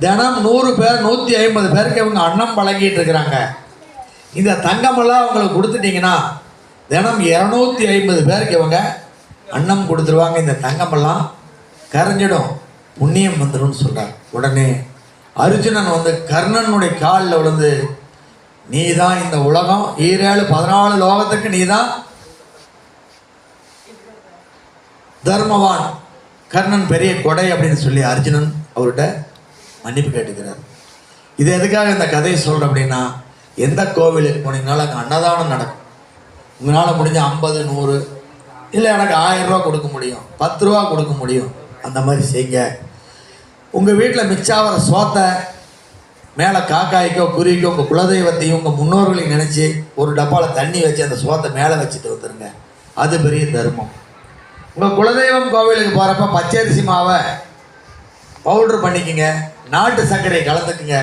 [SPEAKER 1] தினம் 100 பேர் 150 பேருக்கு இவங்க அன்னம் வழங்கிட்டு இருக்கிறாங்க. இந்த தங்கமெல்லாம் அவங்களுக்கு கொடுத்துட்டீங்கன்னா தினம் 250 பேருக்கு இவங்க அன்னம் கொடுத்துருவாங்க. இந்த தங்கமெல்லாம் கரைஞ்சிடும், புண்ணியம் வந்துடும் சொல்கிறார். உடனே அர்ஜுனன் வந்து கர்ணனுடைய காலில் விழுந்து, நீ தான் இந்த உலகம் 14 லோகத்துக்கு நீ தான் தர்மவான், கர்ணன் பெரிய கொடை அப்படின்னு சொல்லி அர்ஜுனன் அவர்கிட்ட மன்னிப்பு கேட்டுக்கிறார். இது எதுக்காக இந்த கதையை சொல்கிறேன் அப்படின்னா, எந்த கோவிலுக்கு போனீங்கனாலும் அங்கே அன்னதானம் நடக்கும். உங்களால் முடிஞ்ச 50 100 இல்லை எனக்கு 1000 ரூபா கொடுக்க முடியும், 10 ரூபா கொடுக்க முடியும், அந்த மாதிரி செய்யுங்க. உங்கள் வீட்டில் மிச்சாகிற சோத்தை மேலே காக்காய்க்கோ குருவிக்கோ உங்கள் குலதெய்வத்தையும் உங்கள் முன்னோர்களையும் நினச்சி ஒரு டப்பாவில் தண்ணி வச்சு அந்த சோத்தை மேலே வச்சுட்டு வந்துடுங்க, அது பெரிய தர்மம். உங்கள் குலதெய்வம் கோவிலுக்கு போகிறப்ப பச்சரிசி மாவை பவுட்ரு பண்ணிக்கோங்க, நாட்டு சர்க்கரையை கலந்துக்குங்க,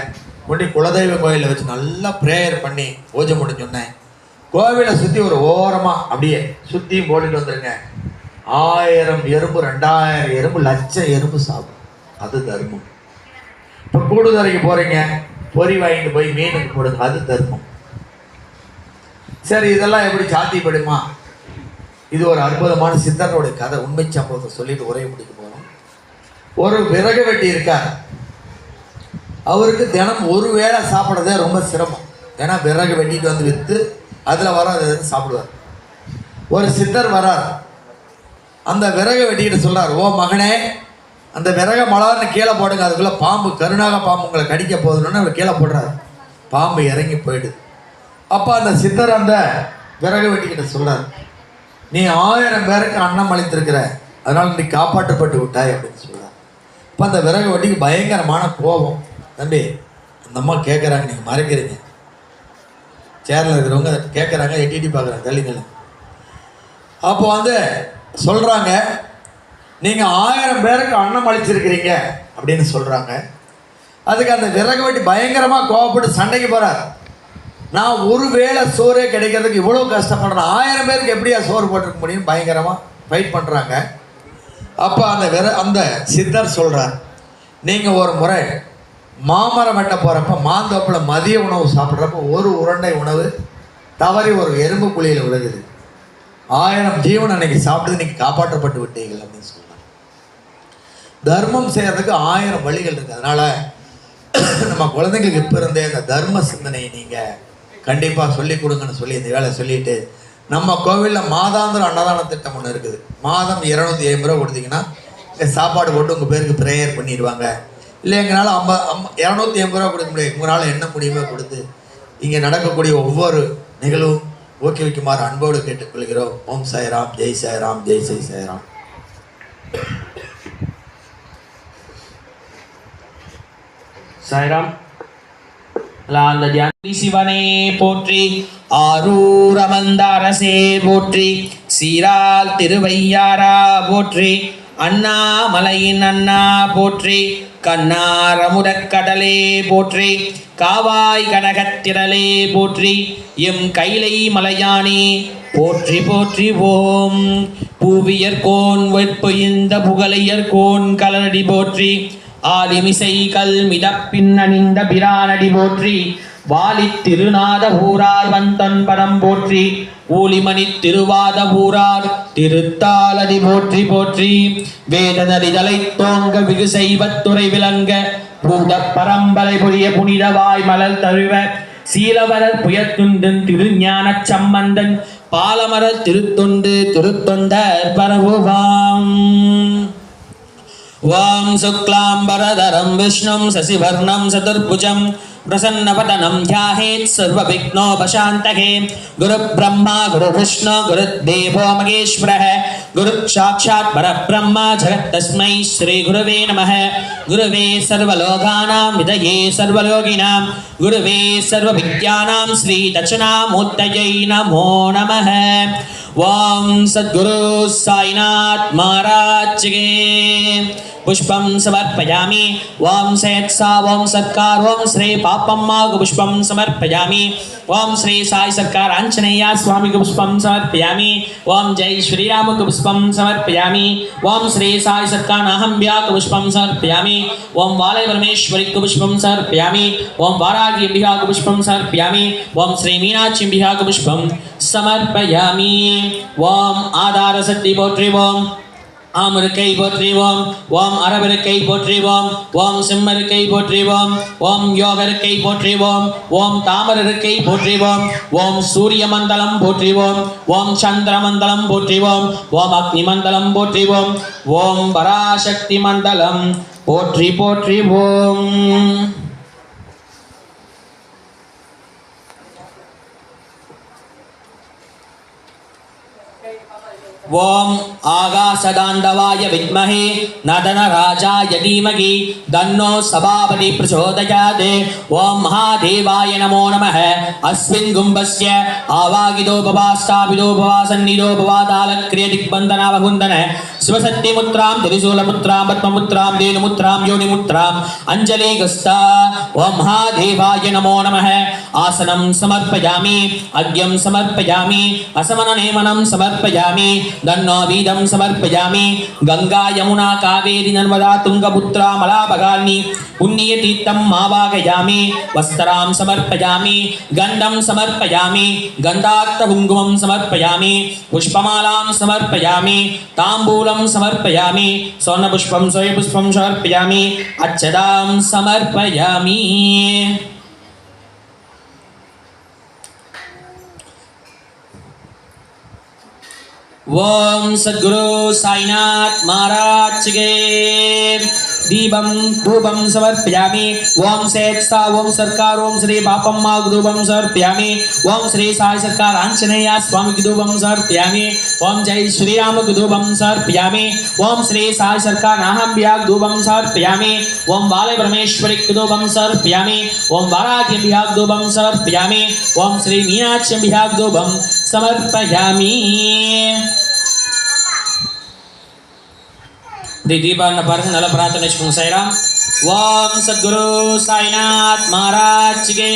[SPEAKER 1] கொண்டு குலதெய்வ கோயிலில் வச்சு நல்லா ப்ரேயர் பண்ணி பூஜை முடிஞ்சோன்னே கோவிலை சுற்றி ஒரு ஓரமாக அப்படியே சுற்றியும் போட்டுட்டு வந்துடுங்க. 1000 எறும்பு 2000 எறும்பு 1,00,000 எறும்பு சாப்பிடும், அது தர்மம். இப்போ கூடுதலைக்கு போகிறீங்க, பொறி வாங்கிட்டு போய் மீனுக்கு போடுங்க, அது தர்மம். சரி, இதெல்லாம் எப்படி சாத்தியப்படுமா? இது ஒரு அற்புதமான சித்தர்களுடைய கதை, உண்மை சம்பவத்தை சொல்லிட்டு உரையை முடிக்க போகிறோம். ஒரு விறகு வெட்டி இருக்கார், அவருக்கு தினம் ஒரு வேளை சாப்பிட்றதே ரொம்ப சிரமம். ஏன்னா விறகு வெட்டிட்டு வந்து விற்று அதில் வர சாப்பிடுவார். ஒரு சித்தர் வரார், அந்த விறகு வெட்டிக்கிட்டு சொல்கிறார், ஓ மகனே அந்த விறக மலார்னு கீழே போடுங்க, அதுக்குள்ளே பாம்பு கருணாக பாம்பு உங்களை கடிக்க போதுன்னு அவர் கீழே போடுறார். பாம்பு இறங்கி போயிடுது. அப்போ அந்த சித்தர் அந்த விறகு வெட்டிக்கிட்ட சொல்கிறார், நீ 1000 பேருக்கு அன்னம் அளித்திருக்கிற, அதனால் நீ காப்பாற்றப்பட்டு விட்டாய் அப்படின்னு சொல்கிறார். இப்போ அந்த விறகு வெட்டிக்கு பயங்கரமான கோபம். தம்பி அந்த அம்மா கேட்குறாங்க, நீங்கள் மறைக்கிறீங்க. சேரில் இருக்கிறவங்க கேட்குறாங்க, எட்டி பார்க்குறாங்க, தள்ளிங்களேன். அப்போ வந்து சொல்கிறாங்க, நீங்கள் 1000 பேருக்கு அன்னம் அளிச்சிருக்கிறீங்க அப்படின்னு சொல்கிறாங்க. அதுக்கு அந்த விறகு வெட்டி பயங்கரமாக கோவப்பட்டு சண்டைக்கு போகிறார். நான் ஒரு வேளை சோறே கிடைக்கிறதுக்கு இவ்வளோ கஷ்டப்படுறேன், 1000 பேருக்கு எப்படியா சோறு போட்டிருக்க முடியும், பயங்கரமாக ஃபைட் பண்ணுறாங்க. அப்போ அந்த சித்தர் சொல்கிறார், நீங்கள் ஒரு முறை மாமரம் வெட்ட போகிறப்ப மாந்தோப்பில் மதிய உணவு சாப்பிட்றப்ப ஒரு உருண்டை உணவு தவறி ஒரு எறும்பு குழியில் விழுகுது. 1000 ஜீவன் அன்னைக்கு சாப்பிட்டு இன்னைக்கு காப்பாற்றப்பட்டு விட்டீர்கள் அப்படின்னு சொல்கிறார். தர்மம் செய்கிறதுக்கு 1000 வழிகள் இருக்குது. அதனால் நம்ம குழந்தைங்களுக்கு இப்போ இருந்தே இந்த தர்ம சிந்தனையை நீங்கள் கண்டிப்பாக சொல்லிக் கொடுங்கன்னு சொல்லி இந்த வேலை சொல்லிட்டு, நம்ம கோவிலில் மாதாந்திர அன்னதான திட்டம் ஒன்று இருக்குது. மாதம் 250 ரூபா கொடுத்தீங்கன்னா இங்கே சாப்பாடு போட்டு உங்கள் பேருக்கு ப்ரேயர் பண்ணிடுவாங்க. இல்லை எங்களால் 250 ரூபா கொடுக்க முடியாது, உங்களால் என்ன முடியுமோ கொடுத்து இங்கே நடக்கக்கூடிய ஒவ்வொரு நிகழ்வும் ஊக்குவிக்குமாறு அன்போடு கேட்டுக்கொள்கிறோம். ஓம் சாய்ராம், ஜெய் சாய்ராம், ஜெய் ஜெய் சாய்ராம்.
[SPEAKER 2] சாய்ராம். அந்த தியானி சிவனே போற்றி, ஆரூர் அமர்ந்த அரசே போற்றி, சீரால் திருவையாரா போற்றி, அண்ணாமலையின் அண்ணா போற்றி, கண்ணார் அமுதக் கடலே போற்றி, காவாய் கனகத்திரளே போற்றி, எம் கைலை மலையானே போற்றி போற்றி ஓம் பூவியர்கோன் வெற்பொய்ந்த புகழையர்கோன் கலரடி போற்றி ஆலிமிசை கல் மிதப்பின் அணிந்த பிரானடி போற்றி வாலி திருநாத ஊரார் வந்தன் பரம் போற்றி ஊலிமணி திருவாத ஊரார் திருத்தாலடி போற்றி போற்றி வேததறிதலை தோங்க விகு செய்வத்துறை விளங்க பூத பரம்பரை புரிய புனிதவாய் மலர் தழுவ சீலவரர் புயத்துந்தன் திருஞான சம்பந்தன் பாலமரர் திருத்தொண்டு திருத்தொண்டர் பரவுவாம் वां शुक्लांबरधरं विष्णुं शशिवर्णं चतुर्भुजं प्रसन्नवदनं ध्यायेत् सर्वविघ्नोपशान्तये गुरुब्रह्मा गुरुविष्णु गुरुदेवो महेश्वरः गुरुसाक्षात् परब्रह्म जगत्तस्मै श्रीगुरवे नमः गुरवे सर्वलोकानां विदये सर्वलोकिनां गुरवे सर्वविद्यानां श्रीदक्षिणामूर्तये नमो नमः ओम सद्गुरु साईनाथ महाराज के पुष्पं समर्पयामि ओम सेत्सा ओम सरकार ओम श्री पापम्मा को पुष्पं समर्पयामि ओम श्री साई सरकार आंजनेय स्वामी को पुष्पं समर्पयामि ओम जय श्री राम को पुष्पं समर्पयामि ओम श्री साई सरकार अहंब्या को पुष्पं समर्पयामि ओम वाले परमेश्वरी को पुष्पं समर्पयामि ओम वारागी अंबिका को पुष्पं समर्पयामि ओम श्री मीनाक्षी अंबिका को पुष्पं समर्पयामि ओम आधार शक्ति पोट्री ओम आमरकै पोट्री ओम अरबरकै पोट्री ओम सिम्मरकै पोट्री ओम योगरकै पोट्री ओम तामरकै पोट्री ओम सूर्यमंडलम पोट्री ओम चंद्रमंडलम पोट्री ओम अग्निमंडलम पोट्री ओम पराशक्ति मंडलम पोट्री पोट्री ओम ओम आकाशदाण्डवाय विद्महे नदनराजाय धीमहि तन्नो सभापति प्रचोदयात् ओम महादेवाय नमो नमः अस्मिन् गुम्बस्य आवागितो भवास्थापितो भवासन्निधो भवादालक्रिय दिग्बन्धना वहुन्दन शिवसत्यमुत्रां त्रिशूलमुत्रां पद्ममुत्रां धेनुमुत्रां योनिमुत्रां अञ्जलिगस्ता ओम महादेवाय नमो नमः आसनं समर्पयामि अर्घ्यं समर्पयामि असमननेमनं समर्पयामि दन्नो वीदं समर्पयामि गंगा यमुना कावेरी नर्मदा तुंगभद्रा मलापगाल्नि पुण्यतीर्थं आवाहयामि वस्त्रां समर्पयामि गन्धं समर्पयामि गन्धाक्तकुङ्कुमं समर्पयामि पुष्पमालां समर्पयामि ताम्बूलं समर्पयामि स्वर्णपुष्पं स्वयपुष्पं समर्पयामि अक्षतां समर्पयामि ओम सद्गुरु साईनाथ महाराज के दीपम धूपम समर्पयामि ओम सेत्सा ओम सरकार ओम श्री पापम्मा धूपम समर्पयामि ओम श्री साई सरकार आंजनेय स्वामी धूपम समर्पयामि ओम जय श्री राम धूपम समर्पयामि ओम श्री साई सरकार नाहंब्या धूपम समर्पयामि ओम बाले परमेश्वरी धूपम समर्पयामि ओम वारागी अंबिका धूपम समर्पयामि ओम श्री मीनाक्षी अंबिका धूपम समर्पयामि दीपान पार्थ नल प्रार्थना साईराम ओम सद्गुरु साईनाथ महाराज के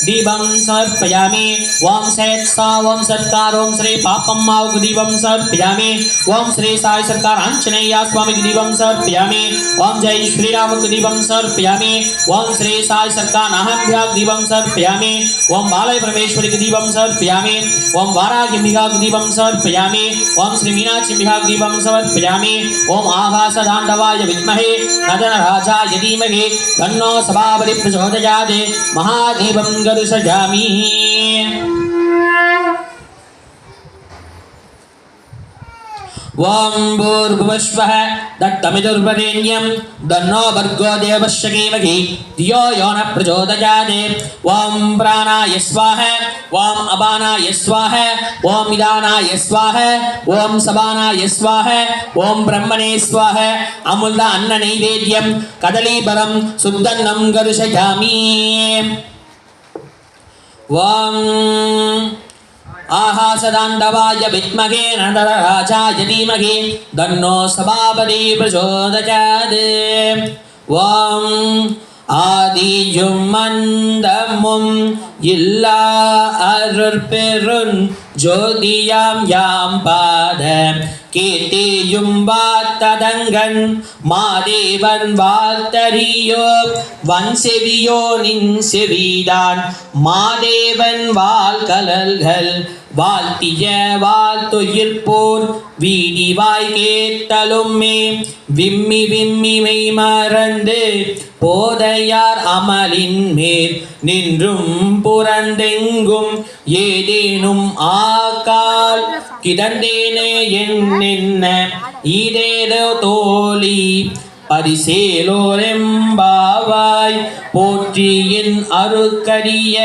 [SPEAKER 2] दीपम समर्पयामि ओम सेत्सा ओम सरकार ओम श्री पापम्मा दीपम समर्पयामि ओम श्री साई सरकार आंजनेय स्वामी दीपम समर्पयामि ओम जय श्री राम दीपम समर्पयामि ओम श्री साई सरकार अहंभ्या दीपम समर्पयामि ओम बालय परमेश्वरी दीपम समर्पयामि ओम वारागी अंबिका दीपम समर्पयामि ओम श्री मीनाक्षी अंबिका दीपम समर्पयामि ओम आकाशदाण्डवाय विद्महे नदनराजाय धीमहि तन्नो सभापति प्रचोदयात् महादेवं दर्शयामि ओम भूर्भुवस्वः तत्तमिदुर्वरेण्यं तन्नो भर्गो देवस्य धीमहि धियो यो न प्रचोदयात् ओम प्राणाय स्वाहा ओम अपानाय स्वाहा ओम इदानाय स्वाहा ओम सबानाय स्वाहा ओम ब्रह्मणे स्वाहा अमूल्य अन्न नैवेद्यं कदलीफलं शुद्धन्नं दर्शयामि ओम आहासदाण्डवाय विद्महे नरराजाय धीमहि तन्नो सभापति प्रचोदयात् ओम ஆதியும் அந்தமும் இல்லா அருட்பெருஞ் ஜோதியாம் யாம் பாத கீர்த்தியும் வாத்ததங்கன் மாதேவன் வாழ்த்தறியோ வன் செவியோ நின் செவிதான் மாதேவன் வாழ்கலல்கள் வாழ்த்திய வாழ்த்துயிர்ப்போர் வீடிவாய் கேட்டலுமே விம்மி விம்மி மெய் மறந்து போதையார் அமலின் மேல் நின்றும் புறந்தெங்கும் ஏதேனும் ஆக்கால் கிடந்தேனே என்ன இதேதோ தோழி பரிசேலோரெம்பாவாய் போற்றியின் அருட்கரிய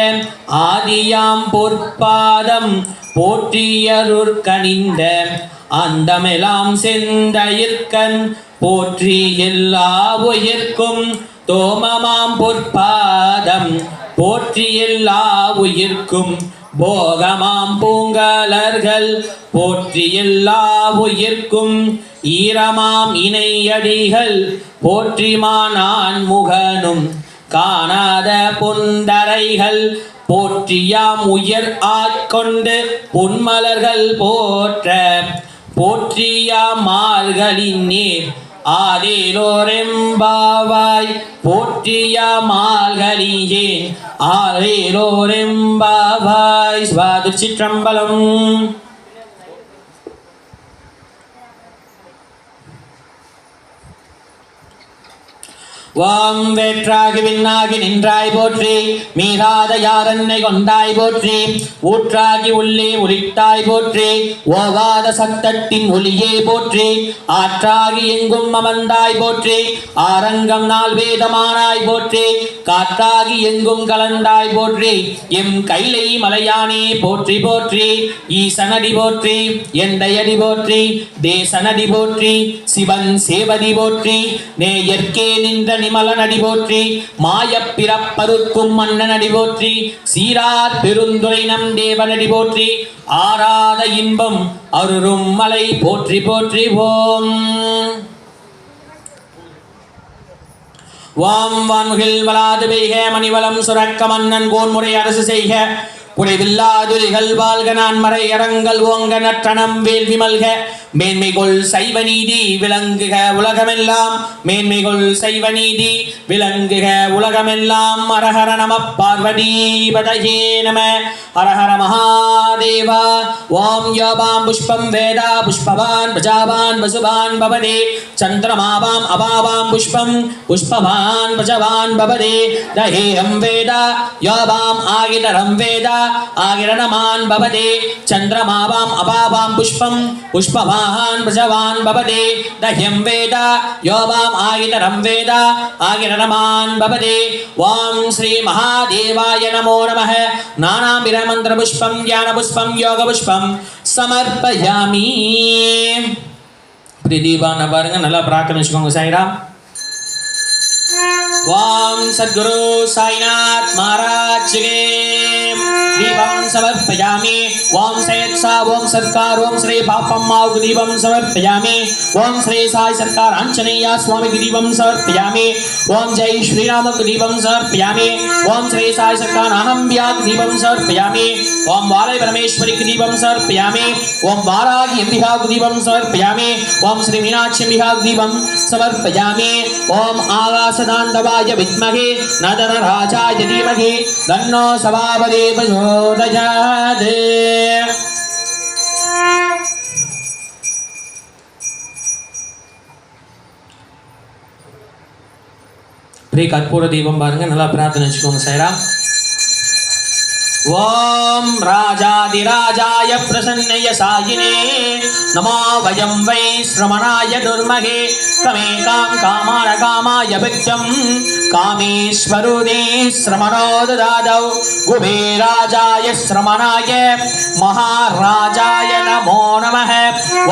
[SPEAKER 2] ஆதியாம் பொற்பாதம் போற்றியருட்கனிந்த அந்தமெலாம் செந்தயிர்கண் போற்றி எல்லா உயிர்க்கும் தோமமாம் பொற்பாதம் போற்றி எல்லா உயிர்க்கும் போகமாம் பூங்கலர்கள் போற்றி எல்லா உயிர்க்கும் ஈரமாம் இணையடிகள் போற்றிமானான் முகனும் காணாத பொந்தரைகள் போற்றியாம் உயர் ஆட்கொண்டு பொன்மலர்கள் போற்ற போற்றியாம் மார்களின் நீர் ஆரேலோரெம்பாவாய் போற்றியாம் மார்களியே ஆரேலோரெம்பாவாய். திருச்சிற்றம்பலம். வாம் வேற்றாகி விண்ணாகி நின்றாய் போற்றி மீறாத யாரன்னை கொண்டாய் போற்றி ஊற்றாகி உள்ளே உரித்தாய் போற்றி ஓவாத சத்தத்தின் ஒளியே போற்றி ஆற்றாகி எங்கும் அமர்ந்தாய் போற்றி ஆரங்கம் நாள் வேதமானாய் போற்றி காற்றாகி எங்கும் கலந்தாய் போற்றி எம் கைலை மலையானே போற்றி போற்றி ஈசனடி போற்றி எந்தையடி போற்றி தேசனடி போற்றி சிவன் சேவதி போற்றி நேயற்கே நின்ற நிமலனடி போற்றி மாயப் பிறப்பருக்கும் மன்னனடி போற்றி சீரார் பெருந்துரை நம் தேவனடி போற்றி ஆராத இன்பம் அருளும் மலை போற்றி போற்றி ஓம். வாம் வான்முகில் வளாது பெய்க மணிவளம் சுரக்க மன்னன் கோன்முறை அரசு செய்க குறைவில்லாதுரிகள் வாழ்க நான் மறை அரங்கல் ஓங்க நற்றனம் வேள்வி மல்க மேன்மைகொள் சைவ நீதி விளங்குக உலகமெல்லாம் மேன்மைகொள் சைவ நீதி விளங்குக உலகமெல்லாம். ஹரஹர நம பார்வதீபதயே நம ஹரஹர மகாதேவா. ஓம் யோபாம் புஷ்பம் வேதா புஷ்பவான் பிரஜாவான் வசுவான் பவதே சந்திரமாவாம் அபாவாம் புஷ்பம் புஷ்பவான் பிரஜவான் பவதே தஹேயம் வேதா யோபாம் ஆகிதரம் வேதா ஆகிரணமான் பவதே சந்திரமாவாம் அபாவாம் புஷ்பம் புஷ்பவான் பிரஜவான் பவதே தஹ்யம் வேதா யோவாம் ஆகிதரம் வேதா ஆகிரணமான் பவதே. ஓம் ஸ்ரீ மகாதேவாய நமோ நமः. நானாம்பிர மந்திர புஷ்பம் ஞான புஷ்பம் யோக புஷ்பம் சமர்ப்பயாமி. பிரதீபான பாருங்க, நல்லா பிரார்த்தனை வச்சுக்கோங்க. சாய்ராம். ஓம் சத்குரு சாய்நாத் महाराज के दीपम समर्पयामि. ओम सयत्सा ओम सरकार ओम श्री पापम्मा दीपम समर्पयामि. ओम श्री साई सरकार आंजनेय स्वामी दीपम समर्पयामि. ओम जय श्री राम दीपम समर्पयामि. ओम श्री साई सरकार अहम्या दीपम समर्पयामि. ओम वाले परमेश्वरी दीपम समर्पयामि. ओम वारागी अंबिका दीपम समर्पयामि. ओम श्री मीनाक्षी अंबिका दीपम समर्पयामि. ओम आकाशदानवाय विद्महे नदनराजाय धीमहि तन्नो सभापति प्रचोदयात्. प्रिय कर्पूर दीपम பாருங்க, நல்லா பிரார்த்தனை வச்சுக்கோங்க. சாய்ராம். ஓம் ராஜாதிராஜாய பிரசன்னய சாயினே நமோ வயம் வை ஸ்ரமணாய துர்மகே கமே காம் காமான காமாய பிக்ஷம் காமேஸ்வருதே ஸ்ரமணோ ததாதௌ குபேராஜாய ஸ்ரமணாய மகாராஜாய நமோ நமः.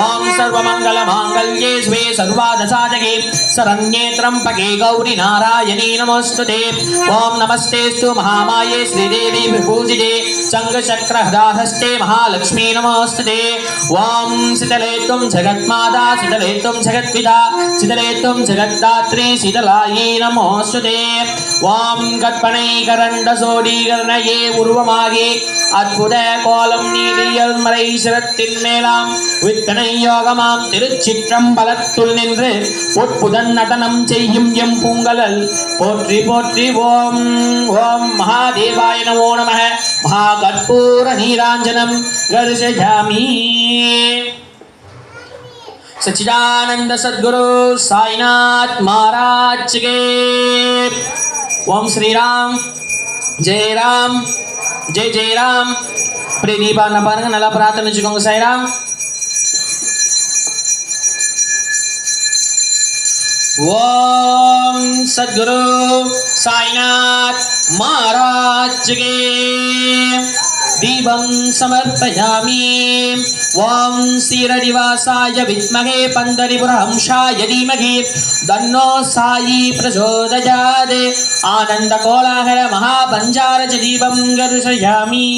[SPEAKER 2] ஓம் சர்வமங்கல மாங்கல்யே ஸ்வே சர்வாதசாதகே சரண்யே த்ரம்பகே கௌரி நாராயணீ நமோஸ்துதே. ஓம் நமஸ்தேஸ்து மகாமாயே ஸ்ரீதேவி விபூஜிதே पूजे शङ्खचक्रहस्ते महालक्ष्मी नमोस्तुते ॐ शीतले त्वं जगन्माता शीतले त्वं जगत्पिता शीतले त्वं जगद्धात्री शीतलायै नमोस्तुते ॐ கற்பனைகரண்டசோடீகரணையே உருவமாகி அற்புத கோலம் நீதியல் மறை சிரத்தின் மேலாம் வித்தனை யோகமாம் திருச்சிற்றம்பலத்துள் நின்று பொற்புதன் நடனம் செய்யும் எம் பூங்கலல் போற்றி போற்றி ஓம் ஓம் மகாதேவாய நமோ நமः மகாகற்பூர நீராஞ்சனம் கர்ஷயாமி सच्चिदानंद सद्गुरु साईनाथ महाराज के ओम श्री राम जय जय राम प्रिय दीपावली பாருங்க நல்லா பிரார்த்தனை வச்சுக்கோங்க சாய்ராம் ओम सद्गुरु साईनाथ महाराज के दीपं समर्पयामि ओम श्रीरविवासाय विद्महे पंडरीपुरहंसाय धीमहि तन्नो साई प्रचोदयात् आनंद कोलाहल महापंचार च दीपं दर्शयामि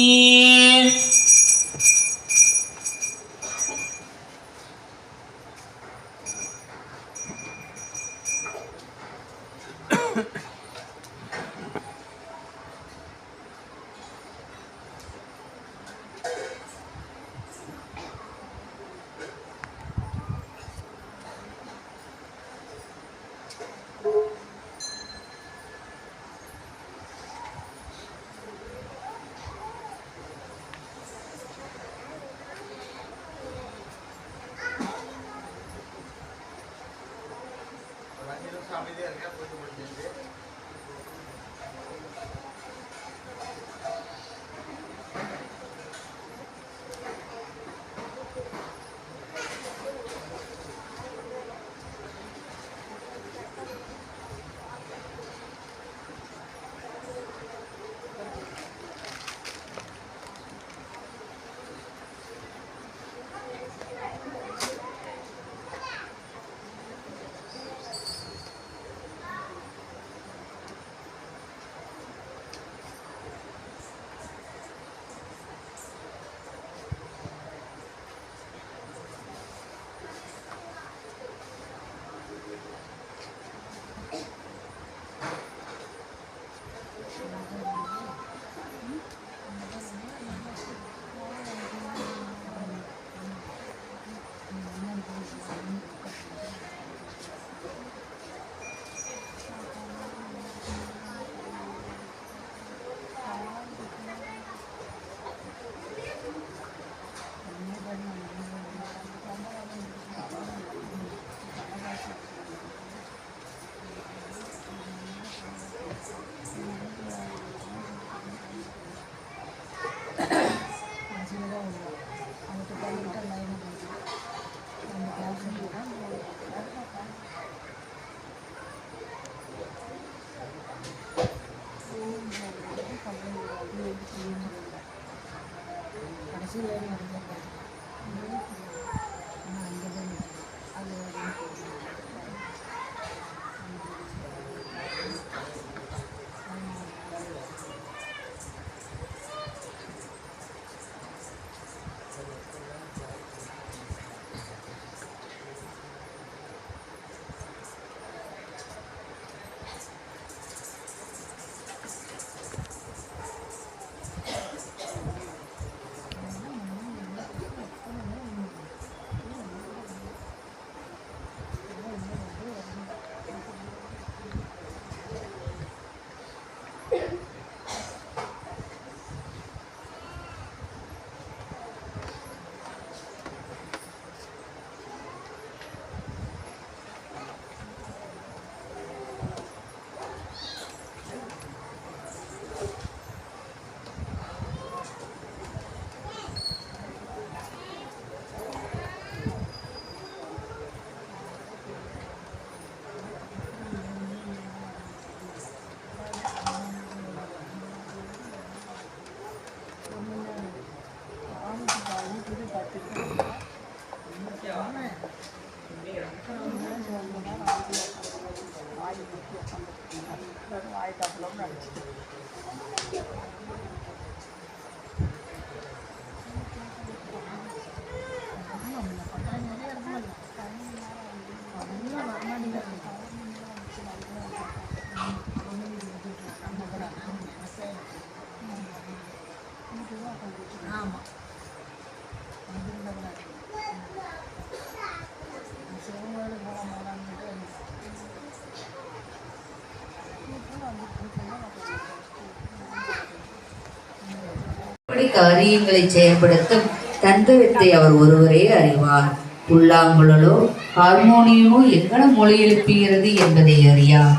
[SPEAKER 3] காரியங்களை செயல்படுத்தும் தந்திரத்தை அவர் ஒருவரே அறிவார். புல்லாங்குழலோ ஹார்மோனியமோ எங்கன மொழி எழுப்புகிறது என்பதை அறியார்.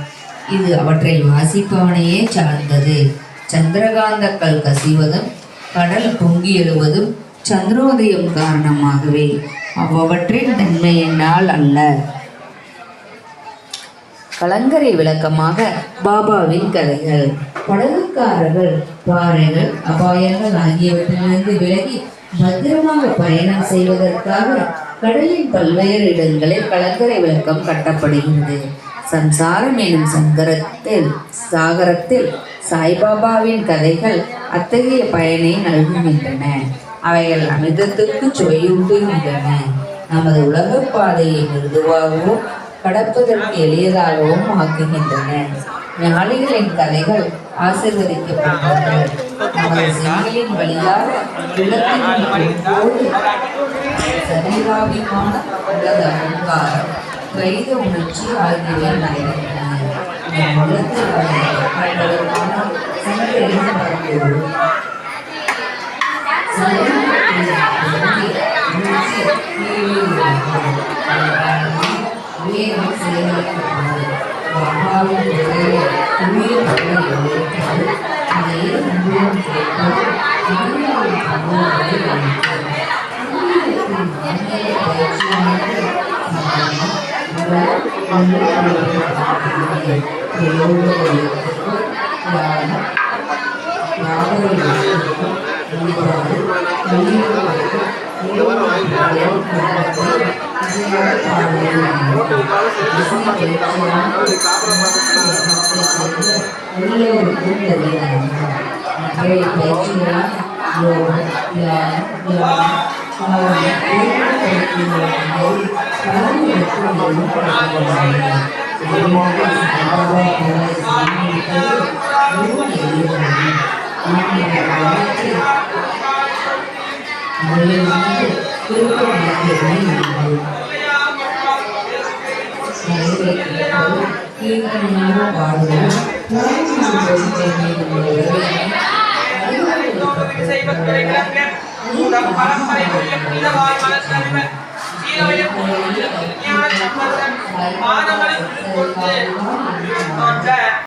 [SPEAKER 3] இது அவற்றை வாசிப்பவனையே சார்ந்தது. சந்திரகாந்தக்கள் கசிவதும் கடல் பொங்கி எழுவதும் சந்திரோதயம் காரணமாகவே, அவ்வவற்றின் தன்மை என்னால் அல்ல. கலங்கரை விளக்கமாக பாபாவின் கதைகள். படகுக்காரர்கள் பாறைகள் அபாயங்கள் ஆகியவற்றிலிருந்து விலகி பத்திரமாக பயணம் செய்வதற்காக கடலின் பல்வேறு இடங்களில் கலங்கரை விளக்கம் கட்டப்படுகிறது. சம்சாரம் எனும் சாகரத்தில் சாய்பாபாவின் கதைகள் அத்தகைய பயனை நல்குகின்றன. அவைகள் அமிர்தத்துக்கு சுவையூட்டுகின்றன. நமது உலகப் பாதையை மிருதுவாகவும் கடப்பதற்கு எளியதாகவும் ஆக்குகின்றன. ஞானிகளின் கதைகள் ஆசீர்வதிக்கப்பட்டன. நமது செவிகளின் வழியாக சரீராபிமானம், உலக அகங்காரம், வைத உணர்ச்சி ஆகியவை நடைபெற்றன.